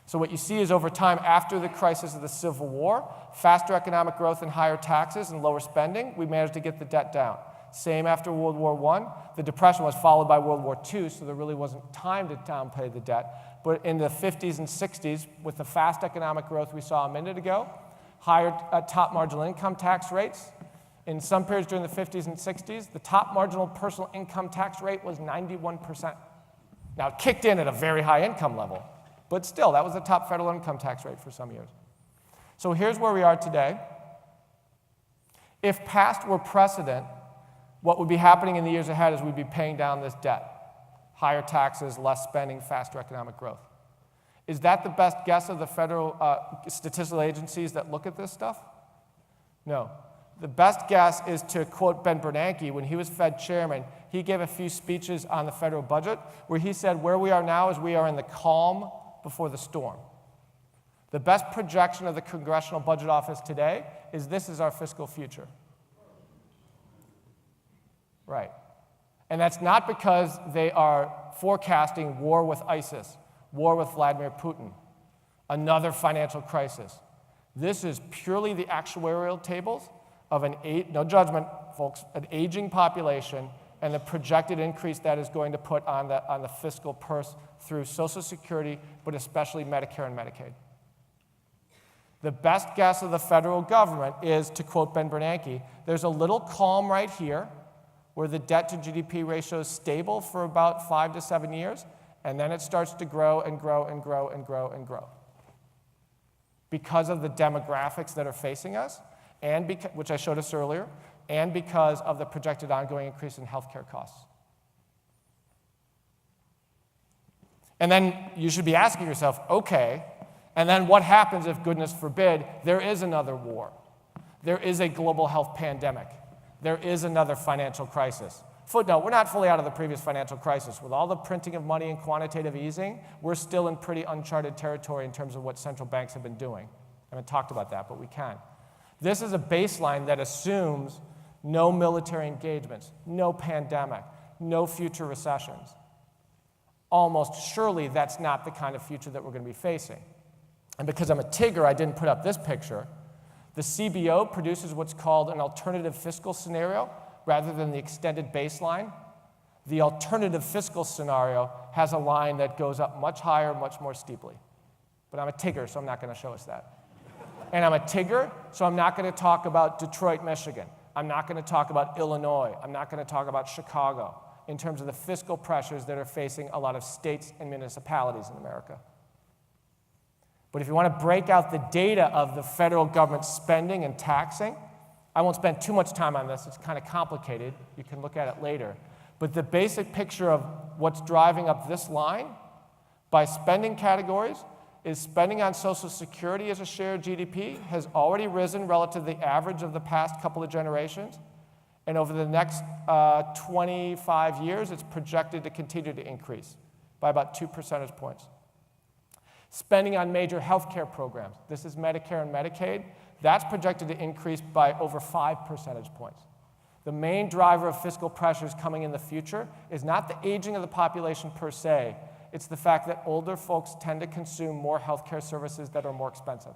So what you see is over time, after the crisis of the Civil War, faster economic growth and higher taxes and lower spending, we managed to get the debt down. Same after World War I. The Depression was followed by World War II, so there really wasn't time to downpay the debt. But in the 50s and 60s, with the fast economic growth we saw a minute ago, higher top marginal income tax rates. In some periods during the 50s and 60s, the top marginal personal income tax rate was 91%. Now, it kicked in at a very high income level, but still, that was the top federal income tax rate for some years. So here's where we are today. If past were precedent, what would be happening in the years ahead is we'd be paying down this debt. Higher taxes, less spending, faster economic growth. Is that the best guess of the federal statistical agencies that look at this stuff? No. The best guess is to quote Ben Bernanke. When he was Fed chairman, he gave a few speeches on the federal budget where he said where we are now is we are in the calm before the storm. The best projection of the Congressional Budget Office today is this is our fiscal future. Right. And that's not because they are forecasting war with ISIS, war with Vladimir Putin, another financial crisis. This is purely the actuarial tables of no judgment, folks, an aging population and the projected increase that is going to put on the fiscal purse through Social Security, but especially Medicare and Medicaid. The best guess of the federal government is, to quote Ben Bernanke, there's a little calm right here where the debt to GDP ratio is stable for about 5 to 7 years, and then it starts to grow and grow and grow and grow and grow. Because of the demographics that are facing us, and which I showed us earlier, and because of the projected ongoing increase in healthcare costs. And then you should be asking yourself, okay, and then what happens if, goodness forbid, there is another war? There is a global health pandemic. There is another financial crisis. Footnote, we're not fully out of the previous financial crisis. With all the printing of money and quantitative easing, we're still in pretty uncharted territory in terms of what central banks have been doing. I haven't talked about that, but we can. This is a baseline that assumes no military engagements, no pandemic, no future recessions. Almost surely that's not the kind of future that we're going to be facing. And because I'm a Tigger, I didn't put up this picture. The CBO produces what's called an alternative fiscal scenario rather than the extended baseline. The alternative fiscal scenario has a line that goes up much higher, much more steeply. But I'm a Tigger, so I'm not going to show us that. And I'm a Tigger, so I'm not going to talk about Detroit, Michigan. I'm not going to talk about Illinois. I'm not going to talk about Chicago in terms of the fiscal pressures that are facing a lot of states and municipalities in America. But if you want to break out the data of the federal government spending and taxing, I won't spend too much time on this. It's kind of complicated. You can look at it later. But the basic picture of what's driving up this line by spending categories is spending on Social Security as a share of GDP has already risen relative to the average of the past couple of generations. And over the next 25 years, it's projected to continue to increase by about 2 percentage points. Spending on major healthcare programs, this is Medicare and Medicaid, that's projected to increase by over 5 percentage points. The main driver of fiscal pressures coming in the future is not the aging of the population per se, it's the fact that older folks tend to consume more healthcare services that are more expensive.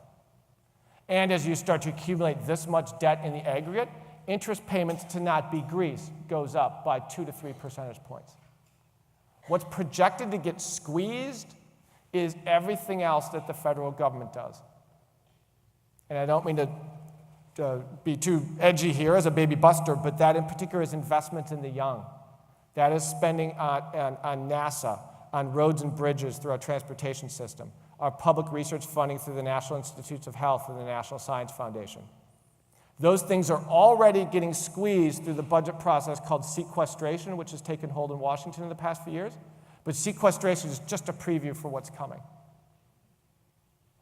And as you start to accumulate this much debt in the aggregate, interest payments to not be Greece goes up by 2 to 3 percentage points. What's projected to get squeezed is everything else that the federal government does. And I don't mean to be too edgy here as a baby buster, but that in particular is investment in the young. That is spending on NASA, on roads and bridges through our transportation system, our public research funding through the National Institutes of Health and the National Science Foundation. Those things are already getting squeezed through the budget process called sequestration, which has taken hold in Washington in the past few years. But sequestration is just a preview for what's coming.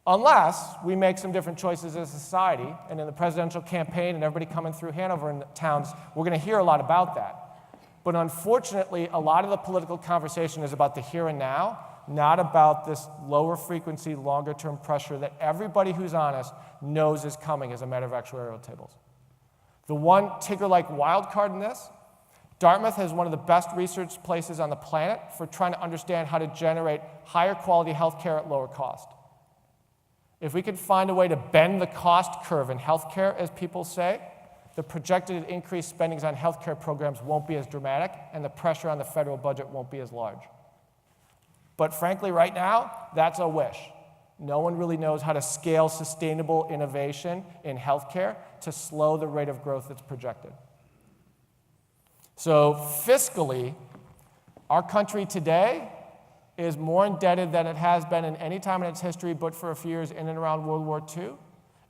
Unless we make some different choices as a society, and in the presidential campaign and everybody coming through Hanover and the towns, we're going to hear a lot about that. But unfortunately, a lot of the political conversation is about the here and now, not about this lower frequency, longer term pressure that everybody who's honest knows is coming as a matter of actuarial tables. The one Tigger-like wild card in this, Dartmouth has one of the best research places on the planet for trying to understand how to generate higher quality healthcare at lower cost. If we could find a way to bend the cost curve in healthcare, as people say, the projected increased spendings on healthcare programs won't be as dramatic, and the pressure on the federal budget won't be as large. But frankly, right now, that's a wish. No one really knows how to scale sustainable innovation in healthcare to slow the rate of growth that's projected. So fiscally, our country today is more indebted than it has been in any time in its history, but for a few years in and around World War II.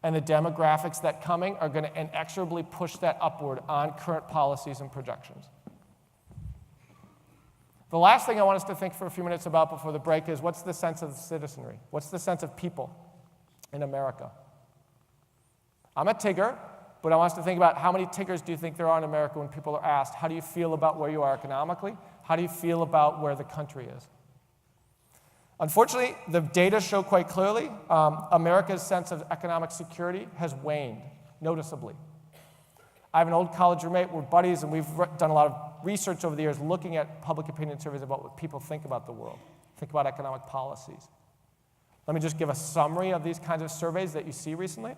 And the demographics that coming are going to inexorably push that upward on current policies and projections. The last thing I want us to think for a few minutes about before the break is what's the sense of citizenry? What's the sense of people in America? I'm a Tigger, but I want us to think about how many Tiggers do you think there are in America when people are asked, how do you feel about where you are economically? How do you feel about where the country is? Unfortunately, the data show quite clearly America's sense of economic security has waned noticeably. I have an old college roommate, we're buddies, and we've done a lot of research over the years looking at public opinion surveys about what people think about the world, think about economic policies. Let me just give a summary of these kinds of surveys that you see recently.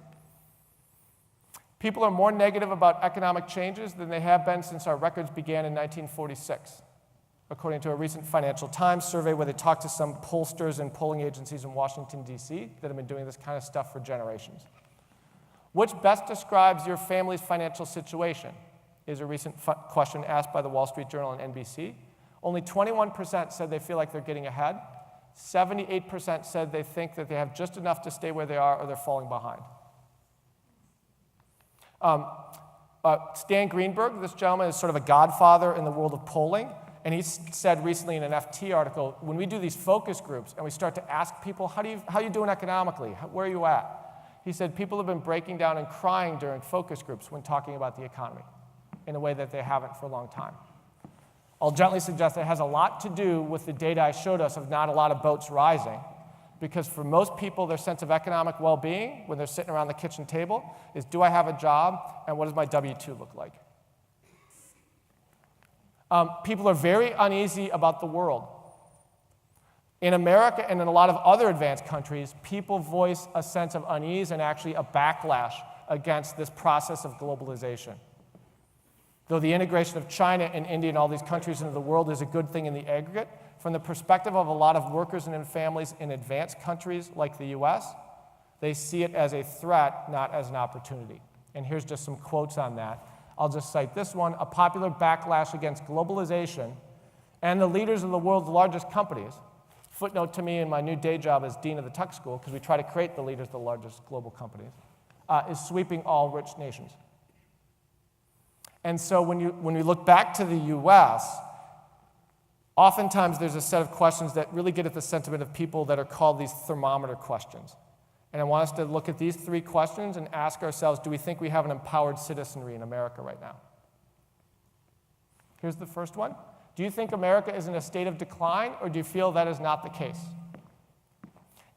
People are more negative about economic changes than they have been since our records began in 1946. According to a recent Financial Times survey where they talked to some pollsters and polling agencies in Washington, D.C. that have been doing this kind of stuff for generations. Which best describes your family's financial situation is a recent question asked by the Wall Street Journal and NBC. Only 21% said they feel like they're getting ahead. 78% said they think that they have just enough to stay where they are or they're falling behind. Stan Greenberg, this gentleman, is sort of a godfather in the world of polling. And he said recently in an FT article, when we do these focus groups and we start to ask people, how are you doing economically? Where are you at? He said people have been breaking down and crying during focus groups when talking about the economy in a way that they haven't for a long time. I'll gently suggest it has a lot to do with the data I showed us of not a lot of boats rising, because for most people, their sense of economic well-being when they're sitting around the kitchen table is, do I have a job and what does my W-2 look like? People are very uneasy about the world. In America and in a lot of other advanced countries, people voice a sense of unease and actually a backlash against this process of globalization. Though the integration of China and India and all these countries into the world is a good thing in the aggregate, from the perspective of a lot of workers and families in advanced countries like the US, they see it as a threat, not as an opportunity. And here's just some quotes on that. I'll just cite this one: a popular backlash against globalization and the leaders of the world's largest companies. Footnote to me in my new day job as dean of the Tuck School, because we try to create the leaders of the largest global companies, is sweeping all rich nations. And so when you look back to the US, oftentimes there's a set of questions that really get at the sentiment of people that are called these thermometer questions. And I want us to look at these three questions and ask ourselves, do we think we have an empowered citizenry in America right now? Here's the first one. Do you think America is in a state of decline, or do you feel that is not the case?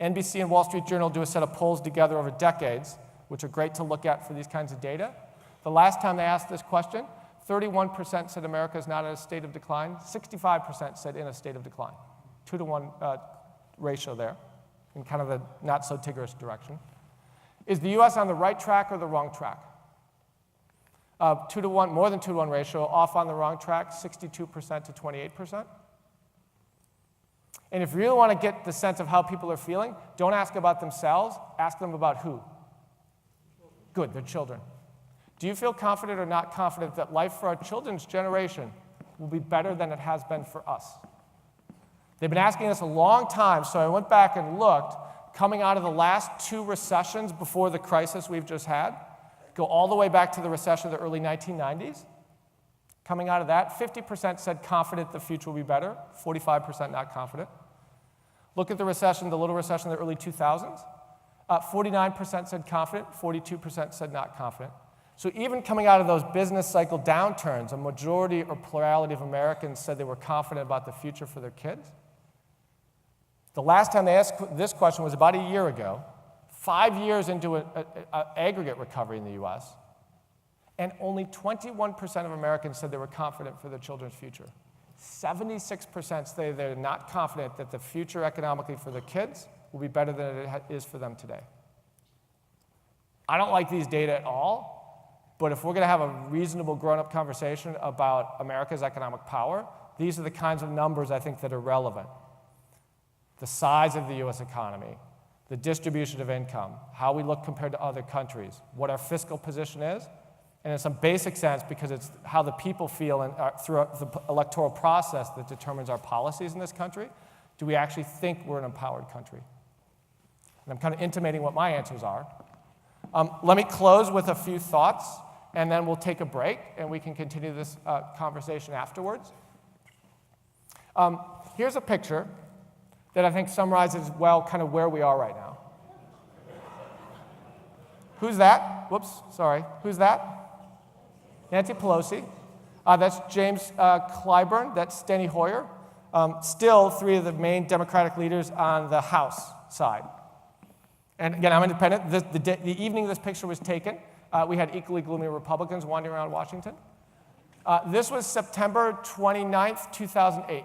NBC and Wall Street Journal do a set of polls together over decades, which are great to look at for these kinds of data. The last time they asked this question, 31% said America is not in a state of decline. 65% said in a state of decline. 2-to-1 ratio there, in kind of a not-so-Tiggerish direction. Is the U.S. on the right track or the wrong track? 2-to-1, more than 2-to-1 ratio, off on the wrong track, 62% to 28%. And if you really want to get the sense of how people are feeling, don't ask about themselves, ask them about who? Good, their children. Do you feel confident or not confident that life for our children's generation will be better than it has been for us? They've been asking us a long time, so I went back and looked, coming out of the last 2 recessions before the crisis we've just had, go all the way back to the recession of the early 1990s. Coming out of that, 50% said confident the future will be better, 45% not confident. Look at the recession, the little recession of the early 2000s. 49% said confident, 42% said not confident. So even coming out of those business cycle downturns, a majority or plurality of Americans said they were confident about the future for their kids. The last time they asked this question was about a year ago, 5 years into an aggregate recovery in the US, and only 21% of Americans said they were confident for their children's future. 76% say they're not confident that the future economically for their kids will be better than it is for them today. I don't like these data at all, but if we're going to have a reasonable grown-up conversation about America's economic power, these are the kinds of numbers I think that are relevant. The size of the US economy, the distribution of income, how we look compared to other countries, what our fiscal position is, and in some basic sense, because it's how the people feel and through the electoral process that determines our policies in this country, do we actually think we're an empowered country? And I'm kind of intimating what my answers are. Let me close with a few thoughts, and then we'll take a break, and we can continue this conversation afterwards. Here's a picture that I think summarizes well kind of where we are right now. Who's that? Whoops, sorry. Who's that? Nancy Pelosi. That's James Clyburn. That's Steny Hoyer. Still 3 of the main Democratic leaders on the House side. And again, I'm independent. The evening this picture was taken, we had equally gloomy Republicans wandering around Washington. This was September 29th, 2008.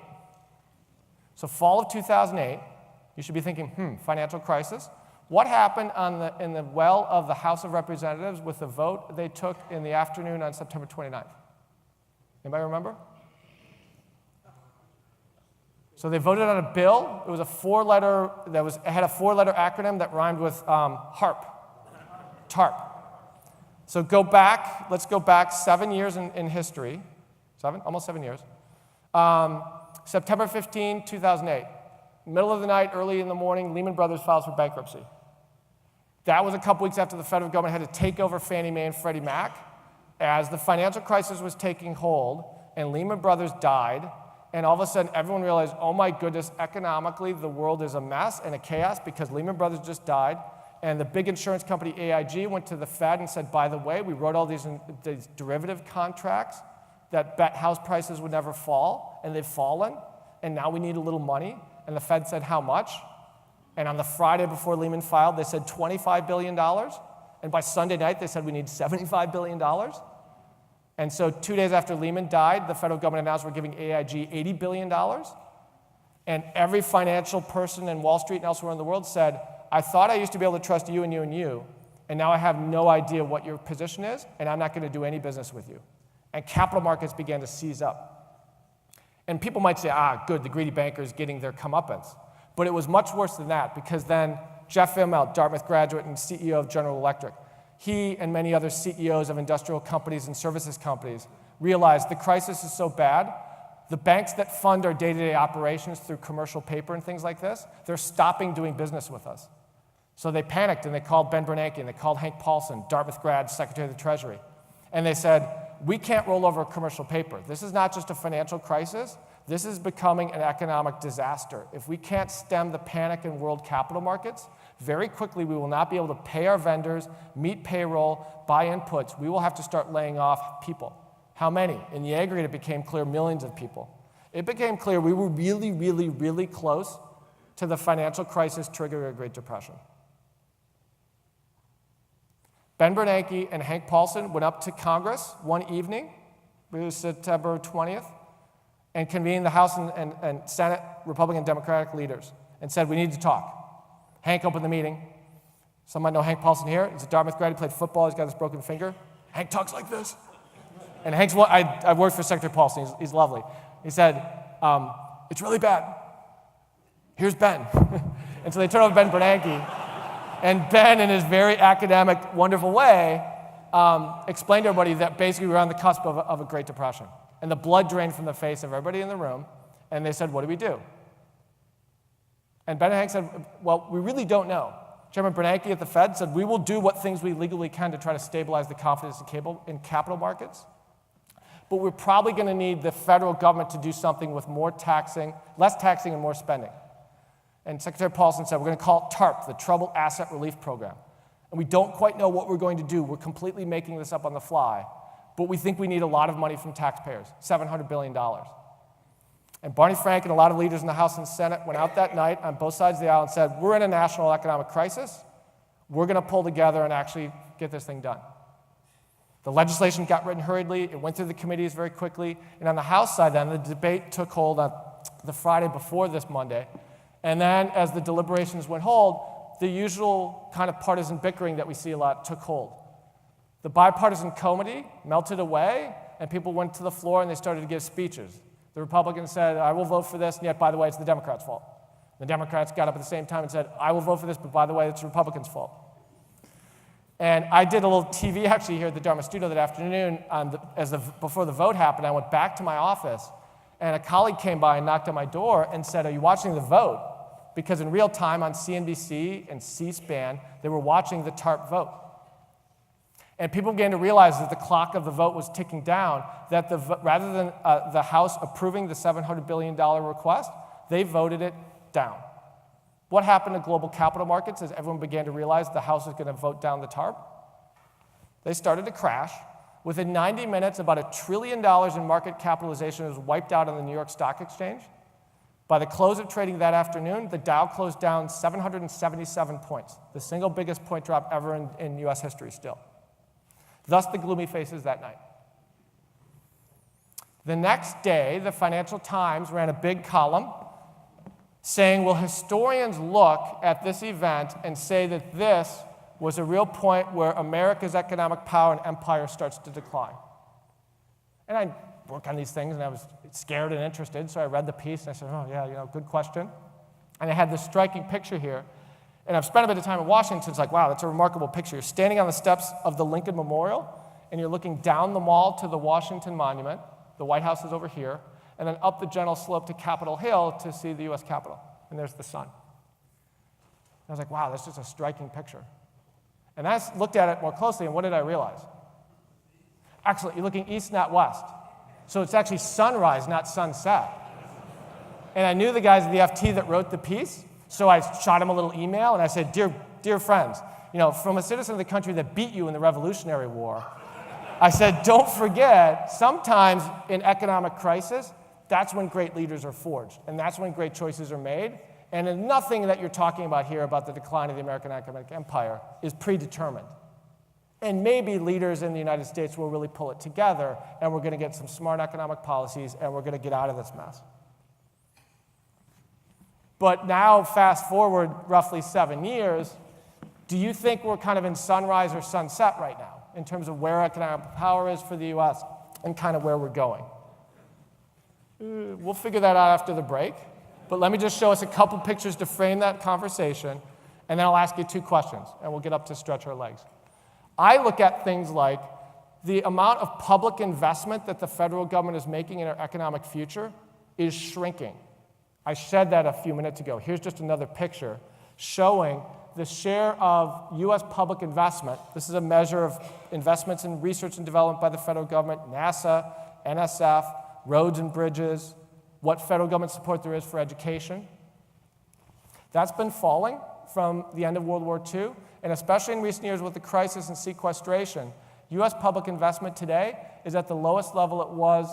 So fall of 2008, you should be thinking, financial crisis. What happened in the well of the House of Representatives with the vote they took in the afternoon on September 29th? Anybody remember? So they voted on a bill. It was a 4-letter, it had a 4-letter acronym that rhymed with HARP, TARP. So let's go back 7 years in history. Almost 7 years. September 15, 2008. Middle of the night, early in the morning, Lehman Brothers files for bankruptcy. That was a couple weeks after the federal government had to take over Fannie Mae and Freddie Mac. As the financial crisis was taking hold and Lehman Brothers died, and all of a sudden everyone realized, oh my goodness, economically the world is a mess and a chaos because Lehman Brothers just died. And the big insurance company AIG went to the Fed and said, by the way, we wrote all these derivative contracts that bet house prices would never fall, and they've fallen, and now we need a little money. And the Fed said, how much? And on the Friday before Lehman filed, they said $25 billion. And by Sunday night, they said we need $75 billion. And so 2 days after Lehman died, the federal government announced we're giving AIG $80 billion. And every financial person in Wall Street and elsewhere in the world said, I thought I used to be able to trust you and you and you, and now I have no idea what your position is, and I'm not going to do any business with you. And capital markets began to seize up. And people might say, good, the greedy bankers getting their comeuppance. But it was much worse than that, because then Jeff Immelt, Dartmouth graduate and CEO of General Electric, he and many other CEOs of industrial companies and services companies realized the crisis is so bad, the banks that fund our day-to-day operations through commercial paper and things like this, they're stopping doing business with us. So they panicked and they called Ben Bernanke and they called Hank Paulson, Dartmouth grad, Secretary of the Treasury. And they said, we can't roll over commercial paper. This is not just a financial crisis. This is becoming an economic disaster. If we can't stem the panic in world capital markets, very quickly we will not be able to pay our vendors, meet payroll, buy inputs. We will have to start laying off people. How many? In the aggregate, it became clear millions of people. It became clear we were really, really, really close to the financial crisis triggering a Great Depression. Ben Bernanke and Hank Paulson went up to Congress one evening, it was September 20th, and convened the House and Senate Republican and Democratic leaders and said, we need to talk. Hank opened the meeting. Some might know Hank Paulson here. He's a Dartmouth grad. He played football. He's got his broken finger. Hank talks like this. And Hank's, I worked for Secretary Paulson. He's lovely. He said, it's really bad. here's Ben. And so they turn over Ben Bernanke. And Ben, in his very academic, wonderful way, explained to everybody that basically we were on the cusp of a Great Depression. And the blood drained from the face of everybody in the room. And they said, what do we do? And Ben Bernanke said, well, we really don't know. Chairman Bernanke at the Fed said, we will do what things we legally can to try to stabilize the confidence in capital markets. But we're probably going to need the federal government to do something with more taxing, less taxing and more spending. And Secretary Paulson said, we're going to call it TARP, the Troubled Asset Relief Program. And we don't quite know what we're going to do. We're completely making this up on the fly. But we think we need a lot of money from taxpayers, $700 billion. And Barney Frank and a lot of leaders in the House and Senate went out that night on both sides of the aisle and said, we're in a national economic crisis. We're going to pull together and actually get this thing done. The legislation got written hurriedly. It went through the committees very quickly. And on the House side then, the debate took hold on the Friday before this Monday. And then as the deliberations went hold, the usual kind of partisan bickering that we see a lot took hold. The bipartisan comity melted away, and people went to the floor and they started to give speeches. The Republicans said, I will vote for this, and yet, by the way, it's the Democrats' fault. The Democrats got up at the same time and said, I will vote for this, but by the way, it's the Republicans' fault. And I did a little TV actually here at the Dartmouth studio that afternoon before the vote happened. I went back to my office, and a colleague came by and knocked on my door and said, are you watching the vote? Because in real time on CNBC and C-SPAN, they were watching the TARP vote. And people began to realize that the clock of the vote was ticking down, that rather than the House approving the $700 billion request, they voted it down. What happened to global capital markets as everyone began to realize the House was going to vote down the TARP? They started to crash. Within 90 minutes, about $1 trillion in market capitalization was wiped out on the New York Stock Exchange. By the close of trading that afternoon, the Dow closed down 777 points, the single biggest point drop ever in US history still. Thus the gloomy faces that night. The next day, the Financial Times ran a big column saying, will historians look at this event and say that this was a real point where America's economic power and empire starts to decline? And I work on these things, and I was scared and interested, so I read the piece, and I said, oh, yeah, good question. And I had this striking picture here. And I've spent a bit of time in Washington, so it's like, wow, that's a remarkable picture. You're standing on the steps of the Lincoln Memorial, and you're looking down the mall to the Washington Monument. The White House is over here, and then up the gentle slope to Capitol Hill to see the U.S. Capitol. And there's the sun. And I was like, wow, that's just a striking picture. And I looked at it more closely, and what did I realize? Excellent, you're looking east, not west. So it's actually sunrise, not sunset. And I knew the guys at the FT that wrote the piece, so I shot him a little email, and I said, dear friends, from a citizen of the country that beat you in the Revolutionary War, I said, don't forget, sometimes in economic crisis, that's when great leaders are forged, and that's when great choices are made. And nothing that you're talking about here about the decline of the American economic empire is predetermined. And maybe leaders in the United States will really pull it together, and we're going to get some smart economic policies, and we're going to get out of this mess. But now, fast forward roughly 7 years, do you think we're kind of in sunrise or sunset right now in terms of where economic power is for the U.S. and kind of where we're going? We'll figure that out after the break. But let me just show us a couple pictures to frame that conversation, and then I'll ask you 2 questions, and we'll get up to stretch our legs. I look at things like the amount of public investment that the federal government is making in our economic future is shrinking. I said that a few minutes ago. Here's just another picture showing the share of U.S. public investment. This is a measure of investments in research and development by the federal government, NASA, NSF, roads and bridges, what federal government support there is for education. That's been falling from the end of World War II, and especially in recent years with the crisis and sequestration, U.S. public investment today is at the lowest level it was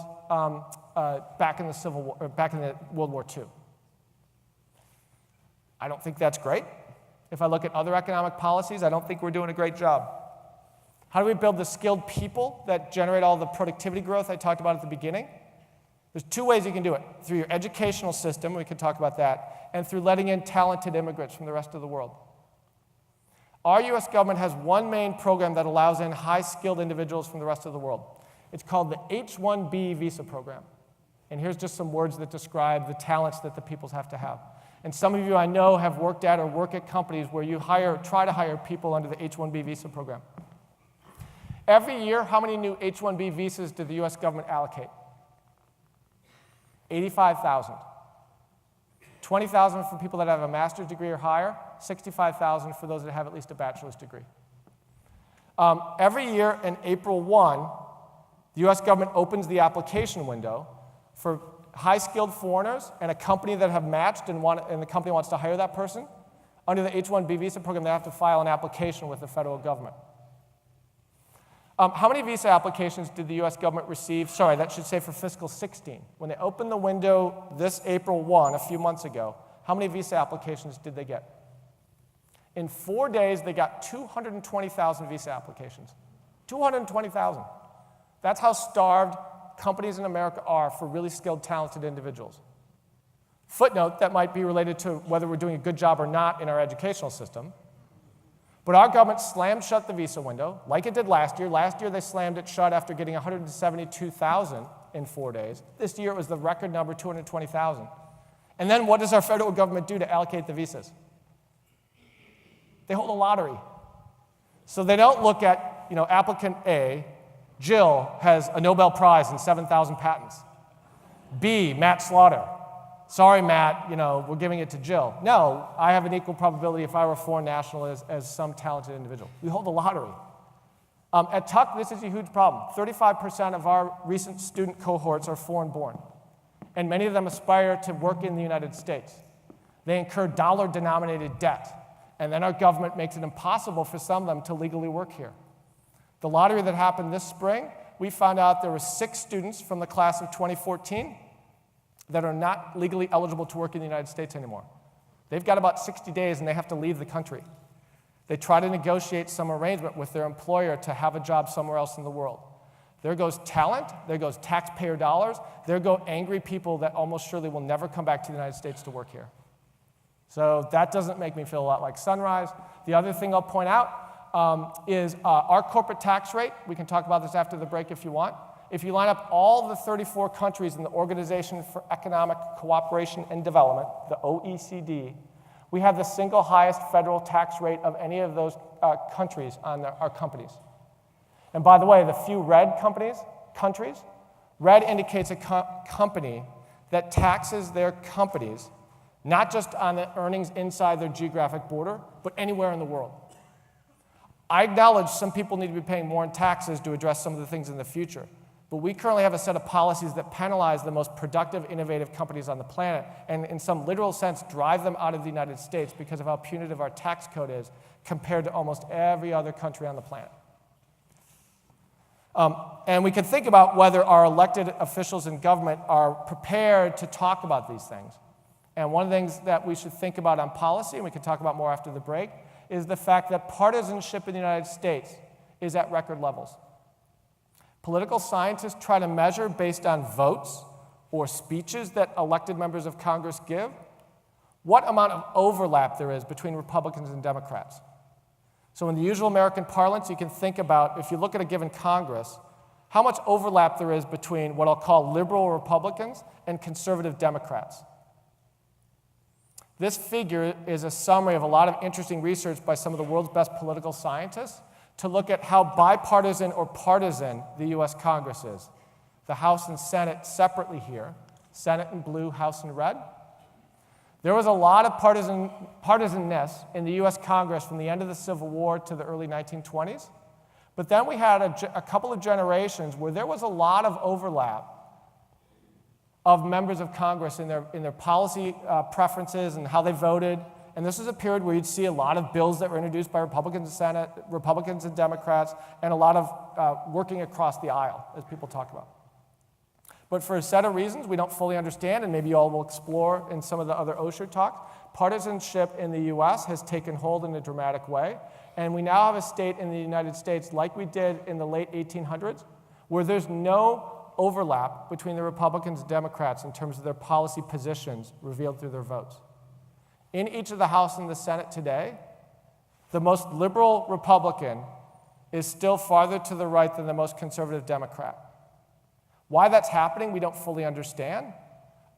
back in the World War II. I don't think that's great. If I look at other economic policies, I don't think we're doing a great job. How do we build the skilled people that generate all the productivity growth I talked about at the beginning? There's 2 ways you can do it. Through your educational system, we could talk about that, and through letting in talented immigrants from the rest of the world. Our U.S. government has one main program that allows in high-skilled individuals from the rest of the world. It's called the H-1B visa program. And here's just some words that describe the talents that the peoples have to have. And some of you I know have worked at or work at companies where you try to hire people under the H-1B visa program. Every year, how many new H-1B visas did the US government allocate? 85,000. 20,000 for people that have a master's degree or higher, 65,000 for those that have at least a bachelor's degree. Every year in April 1, the US government opens the application window for high-skilled foreigners and a company that have matched and the company wants to hire that person. Under the H-1B visa program, they have to file an application with the federal government. How many visa applications did the US government receive? Sorry, that should say for fiscal 16. When they opened the window this April 1, a few months ago, how many visa applications did they get? In 4 days, they got 220,000 visa applications. 220,000. That's how starved companies in America are for really skilled, talented individuals. Footnote that might be related to whether we're doing a good job or not in our educational system. But our government slammed shut the visa window, like it did last year. Last year, they slammed it shut after getting 172,000 in 4 days. This year, it was the record number, 220,000. And then what does our federal government do to allocate the visas? They hold a lottery. So they don't look at, applicant A, Jill has a Nobel Prize and 7,000 patents. B, Matt Slaughter. Sorry, Matt, we're giving it to Jill. No, I have an equal probability if I were a foreign national as some talented individual. We hold a lottery. At Tuck, this is a huge problem. 35% of our recent student cohorts are foreign-born, and many of them aspire to work in the United States. They incur dollar-denominated debt, and then our government makes it impossible for some of them to legally work here. The lottery that happened this spring, we found out there were 6 students from the class of 2014 that are not legally eligible to work in the United States anymore. They've got about 60 days and they have to leave the country. They try to negotiate some arrangement with their employer to have a job somewhere else in the world. There goes talent, there goes taxpayer dollars, there go angry people that almost surely will never come back to the United States to work here. So that doesn't make me feel a lot like Sunrise. The other thing I'll point out is our corporate tax rate. We can talk about this after the break if you want. If you line up all the 34 countries in the Organization for Economic Cooperation and Development, the OECD, we have the single highest federal tax rate of any of those countries on our companies. And by the way, the few red countries, red indicates a company that taxes their companies not just on the earnings inside their geographic border, but anywhere in the world. I acknowledge some people need to be paying more in taxes to address some of the things in the future. But we currently have a set of policies that penalize the most productive, innovative companies on the planet and in some literal sense drive them out of the United States because of how punitive our tax code is compared to almost every other country on the planet. And we can think about whether our elected officials in government are prepared to talk about these things. And one of the things that we should think about on policy, and we can talk about more after the break, is the fact that partisanship in the United States is at record levels. Political scientists try to measure based on votes or speeches that elected members of Congress give what amount of overlap there is between Republicans and Democrats. So in the usual American parlance, you can think about, if you look at a given Congress, how much overlap there is between what I'll call liberal Republicans and conservative Democrats. This figure is a summary of a lot of interesting research by some of the world's best political scientists to look at how bipartisan or partisan the US Congress is. The House and Senate separately here, Senate in blue, House in red. There was a lot of partisanness in the US Congress from the end of the Civil War to the early 1920s. But then we had a couple of generations where there was a lot of overlap of members of Congress in their policy preferences and how they voted. And this is a period where you'd see a lot of bills that were introduced by Republicans in the Senate, Republicans and Democrats, and a lot of working across the aisle, as people talk about. But for a set of reasons we don't fully understand, and maybe you all will explore in some of the other OSHER talks, partisanship in the US has taken hold in a dramatic way. And we now have a state in the United States, like we did in the late 1800s, where there's no overlap between the Republicans and Democrats in terms of their policy positions revealed through their votes. In each of the House and the Senate today, the most liberal Republican is still farther to the right than the most conservative Democrat. Why that's happening, we don't fully understand.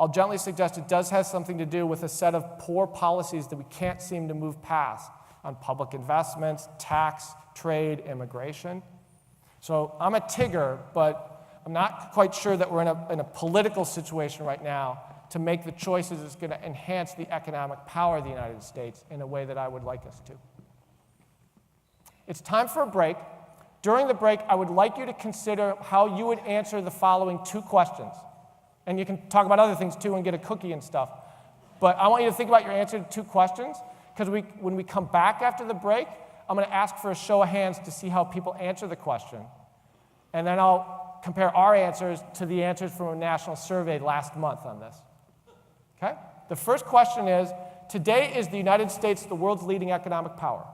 I'll gently suggest it does have something to do with a set of poor policies that we can't seem to move past on public investments, tax, trade, immigration. So I'm a Tigger, but I'm not quite sure that we're in a political situation right now to make the choices that's going to enhance the economic power of the United States in a way that I would like us to. It's time for a break. During the break, I would like you to consider how you would answer the following 2 questions. And you can talk about other things too and get a cookie and stuff. But I want you to think about your answer to 2 questions, because when we come back after the break, I'm going to ask for a show of hands to see how people answer the question. And then I'll compare our answers to the answers from a national survey last month on this. Okay? The first question is, today is the United States the world's leading economic power?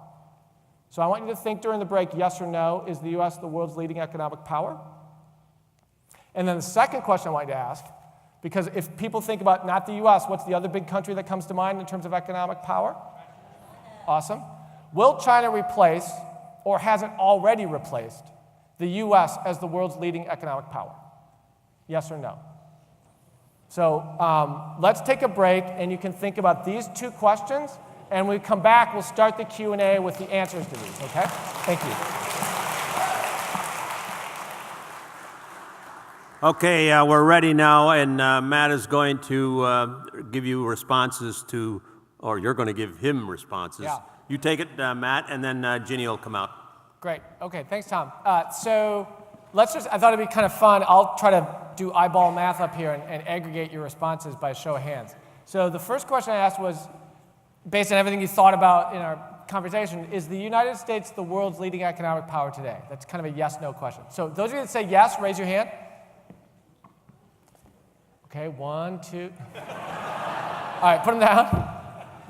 So I want you to think during the break, yes or no, is the U.S. the world's leading economic power? And then the second question I want you to ask, because if people think about not the U.S., what's the other big country that comes to mind in terms of economic power? Awesome. Will China replace, or has it already replaced, the U.S. as the world's leading economic power? Yes or no? So let's take a break, and you can think about these 2 questions, and when we come back, we'll start the Q&A with the answers to these, okay? Thank you. Okay, we're ready now, and Matt is going to give you responses to, or you're going to give him responses. Yeah. You take it, Matt, and then Ginny will come out. Great. Okay, thanks, Tom. So I thought it'd be kind of fun. I'll try to do eyeball math up here and aggregate your responses by a show of hands. So the first question I asked was, based on everything you thought about in our conversation, is the United States the world's leading economic power today? That's kind of a yes-no question. So those of you that say yes, raise your hand. Okay, 1, 2. All right, put them down.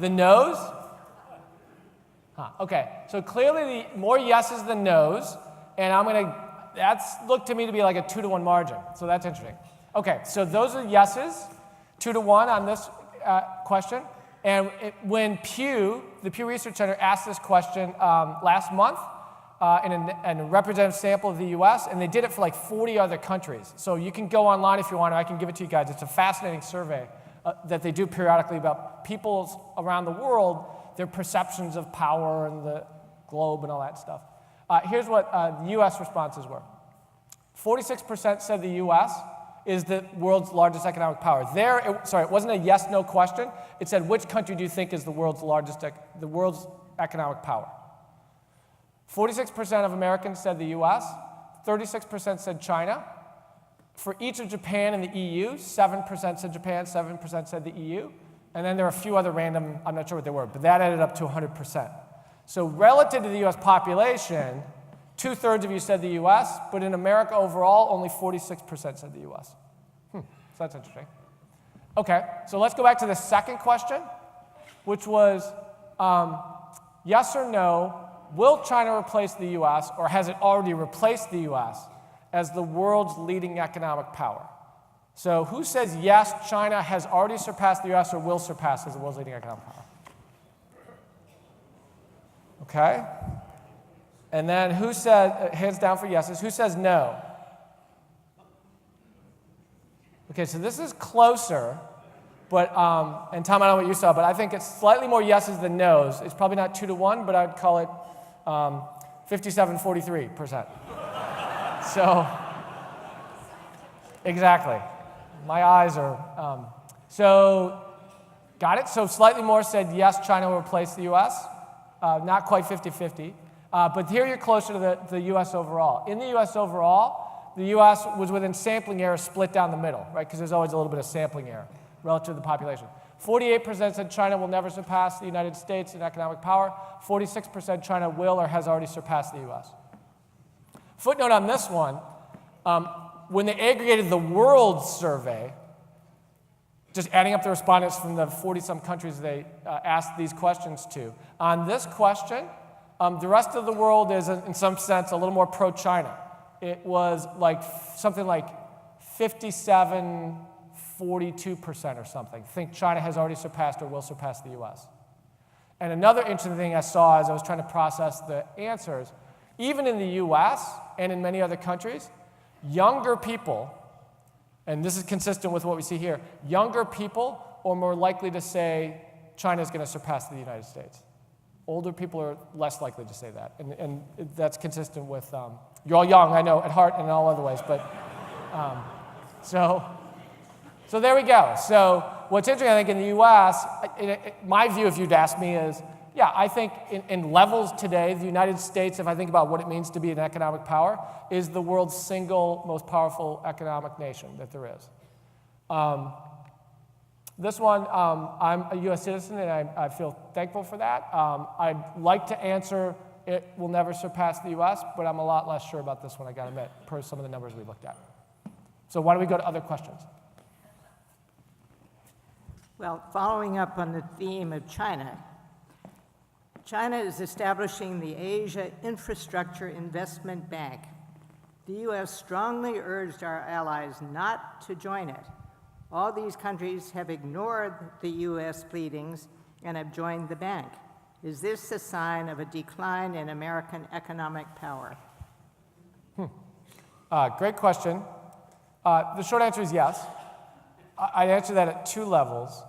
The no's? Okay, so clearly the more yeses than no's, and that's looked to me to be like a 2-to-1 margin, so that's interesting. Okay, so those are yeses, 2-to-1 on this question. And when the Pew Research Center asked this question last month in a representative sample of the US, and they did it for like 40 other countries. So you can go online if you want, or I can give it to you guys. It's a fascinating survey that they do periodically about people's around the world, their perceptions of power and the globe and all that stuff. Here's what the US responses were. 46% said the US is the world's largest economic power. It wasn't a yes/no question. It said, which country do you think is the world's economic power? 46% of Americans said the US, 36% said China. For each of Japan and the EU, 7% said Japan, 7% said the EU. And then there are a few other random, I'm not sure what they were, but that added up to 100%. So relative to the US population, 2/3 of you said the US, but in America overall, only 46% said the US. So that's interesting. Okay, so let's go back to the second question, which was yes or no, will China replace the US, or has it already replaced the US as the world's leading economic power? So who says yes, China has already surpassed the US or will surpass as the world's leading economic power? Okay. And then who said, hands down for yeses, who says no? Okay, so this is closer, but, and Tom, I don't know what you saw, but I think it's slightly more yeses than nos. It's probably not 2-to-1, but I'd call it 57-43%. So, exactly. My eyes are, so, got it? So slightly more said yes, China will replace the US. Not quite 50-50. But here you're closer to the US overall. In the US overall, the US was within sampling error split down the middle, right? Because there's always a little bit of sampling error relative to the population. 48% said China will never surpass the United States in economic power. 46% China will or has already surpassed the US. Footnote on this one, when they aggregated the world survey, just adding up the respondents from the 40-some countries they asked these questions to, on this question, the rest of the world is, in some sense, a little more pro-China. It was like something like 57, 42% or something. Think China has already surpassed or will surpass the US. And another interesting thing I saw as I was trying to process the answers, even in the US and in many other countries, younger people and this is consistent with what we see here, younger people are more likely to say China is going to surpass the United States. Older people are less likely to say that, and that's consistent with, you're all young, I know, at heart and in all other ways, but, so there we go. So what's interesting, I think, in the US, my view, if you'd ask me, is, yeah, I think in levels today, the United States, if I think about what it means to be an economic power, is the world's single most powerful economic nation that there is. This one, I'm a US citizen, and I feel thankful for that. I'd like to answer it will never surpass the US, but I'm a lot less sure about this one, I gotta admit, per some of the numbers we looked at. So why don't we go to other questions? Well, following up on the theme of China, China is establishing the Asia Infrastructure Investment Bank. The U.S. strongly urged our allies not to join it. All these countries have ignored the U.S. pleadings and have joined the bank. Is this a sign of a decline in American economic power? Great question. The short answer is yes. I'd answer that at two levels.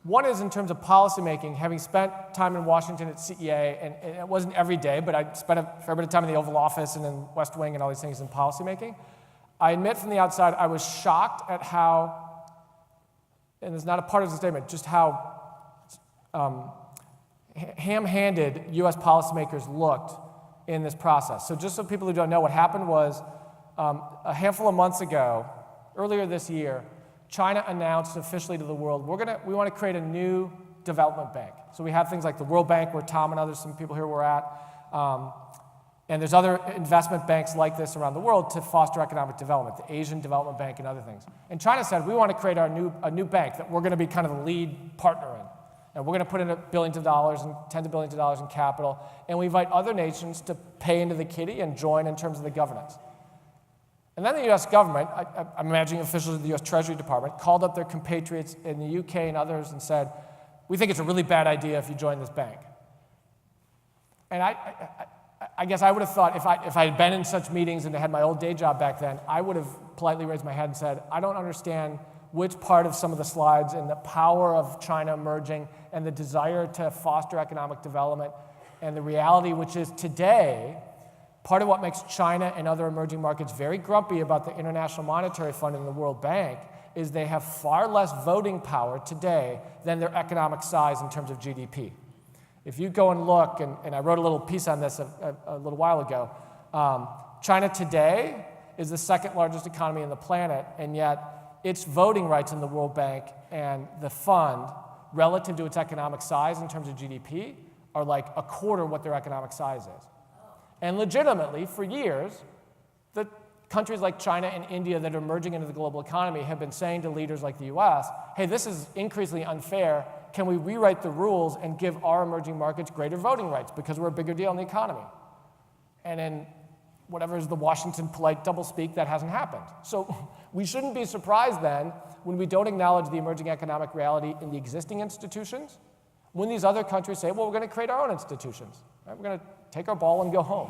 One is in terms of policymaking, having spent time in Washington at CEA, and it wasn't every day, but I spent a fair bit of time in the Oval Office and in West Wing and all these things in policymaking. I admit from the outside, I was shocked at how, and it's not a partisan statement, just how ham-handed US policymakers looked in this process. So just so people who don't know, what happened was a handful of months ago, earlier this year, China announced officially to the world, we want to create a new development bank. So we have things like the World Bank, where Tom and others, some people here were at, and there's other investment banks like this around the world to foster economic development, the Asian Development Bank and other things. And China said, we want to create a new bank that we're going to be kind of the lead partner in. And we're going to put in billions of dollars and tens of billions of dollars in capital, and we invite other nations to pay into the kitty and join in terms of the governance. And then the US government, I'm imagining officials of the US Treasury Department, called up their compatriots in the UK and others and said, we think it's a really bad idea if you join this bank. And I guess I would have thought if I had been in such meetings and had my old day job back then, I would have politely raised my hand and said, I don't understand which part of some of the slides and the power of China emerging and the desire to foster economic development and the reality which is today, part of what makes China and other emerging markets very grumpy about the International Monetary Fund and the World Bank is they have far less voting power today than their economic size in terms of GDP. If you go and look, and I wrote a little piece on this a little while ago, China today is the second largest economy on the planet, and yet its voting rights in the World Bank and the fund relative to its economic size in terms of GDP are like a quarter what their economic size is. And legitimately, for years, the countries like China and India that are merging into the global economy have been saying to leaders like the US, hey, this is increasingly unfair. Can we rewrite the rules and give our emerging markets greater voting rights because we're a bigger deal in the economy? And in whatever is the Washington polite doublespeak, that hasn't happened. So we shouldn't be surprised then when we don't acknowledge the emerging economic reality in the existing institutions, when these other countries say, well, we're going to create our own institutions. Right? We're going to take our ball and go home.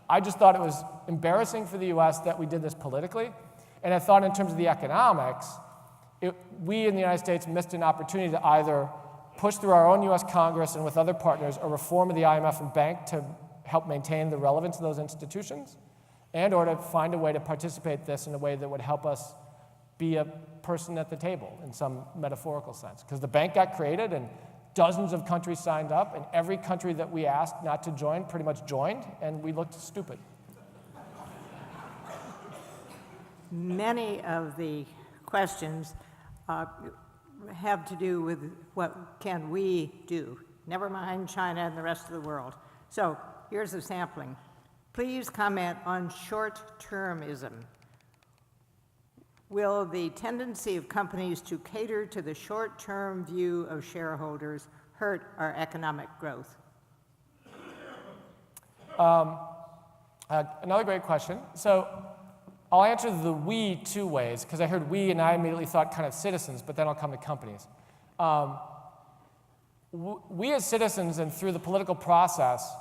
I just thought it was embarrassing for the US that we did this politically, and I thought in terms of the economics, we in the United States missed an opportunity to either push through our own US Congress and with other partners a reform of the IMF and bank to help maintain the relevance of those institutions, and or to find a way to participate this in a way that would help us be a person at the table in some metaphorical sense. Because the bank got created and dozens of countries signed up, and every country that we asked not to join pretty much joined, and we looked stupid. Many of the questions have to do with what can we do, never mind China and the rest of the world. So here's a sampling. Please comment on short-termism. Will the tendency of companies to cater to the short-term view of shareholders hurt our economic growth? Another great question. So I'll answer the we two ways, because I heard we and I immediately thought kind of citizens, but then I'll come to companies. We as citizens and through the political process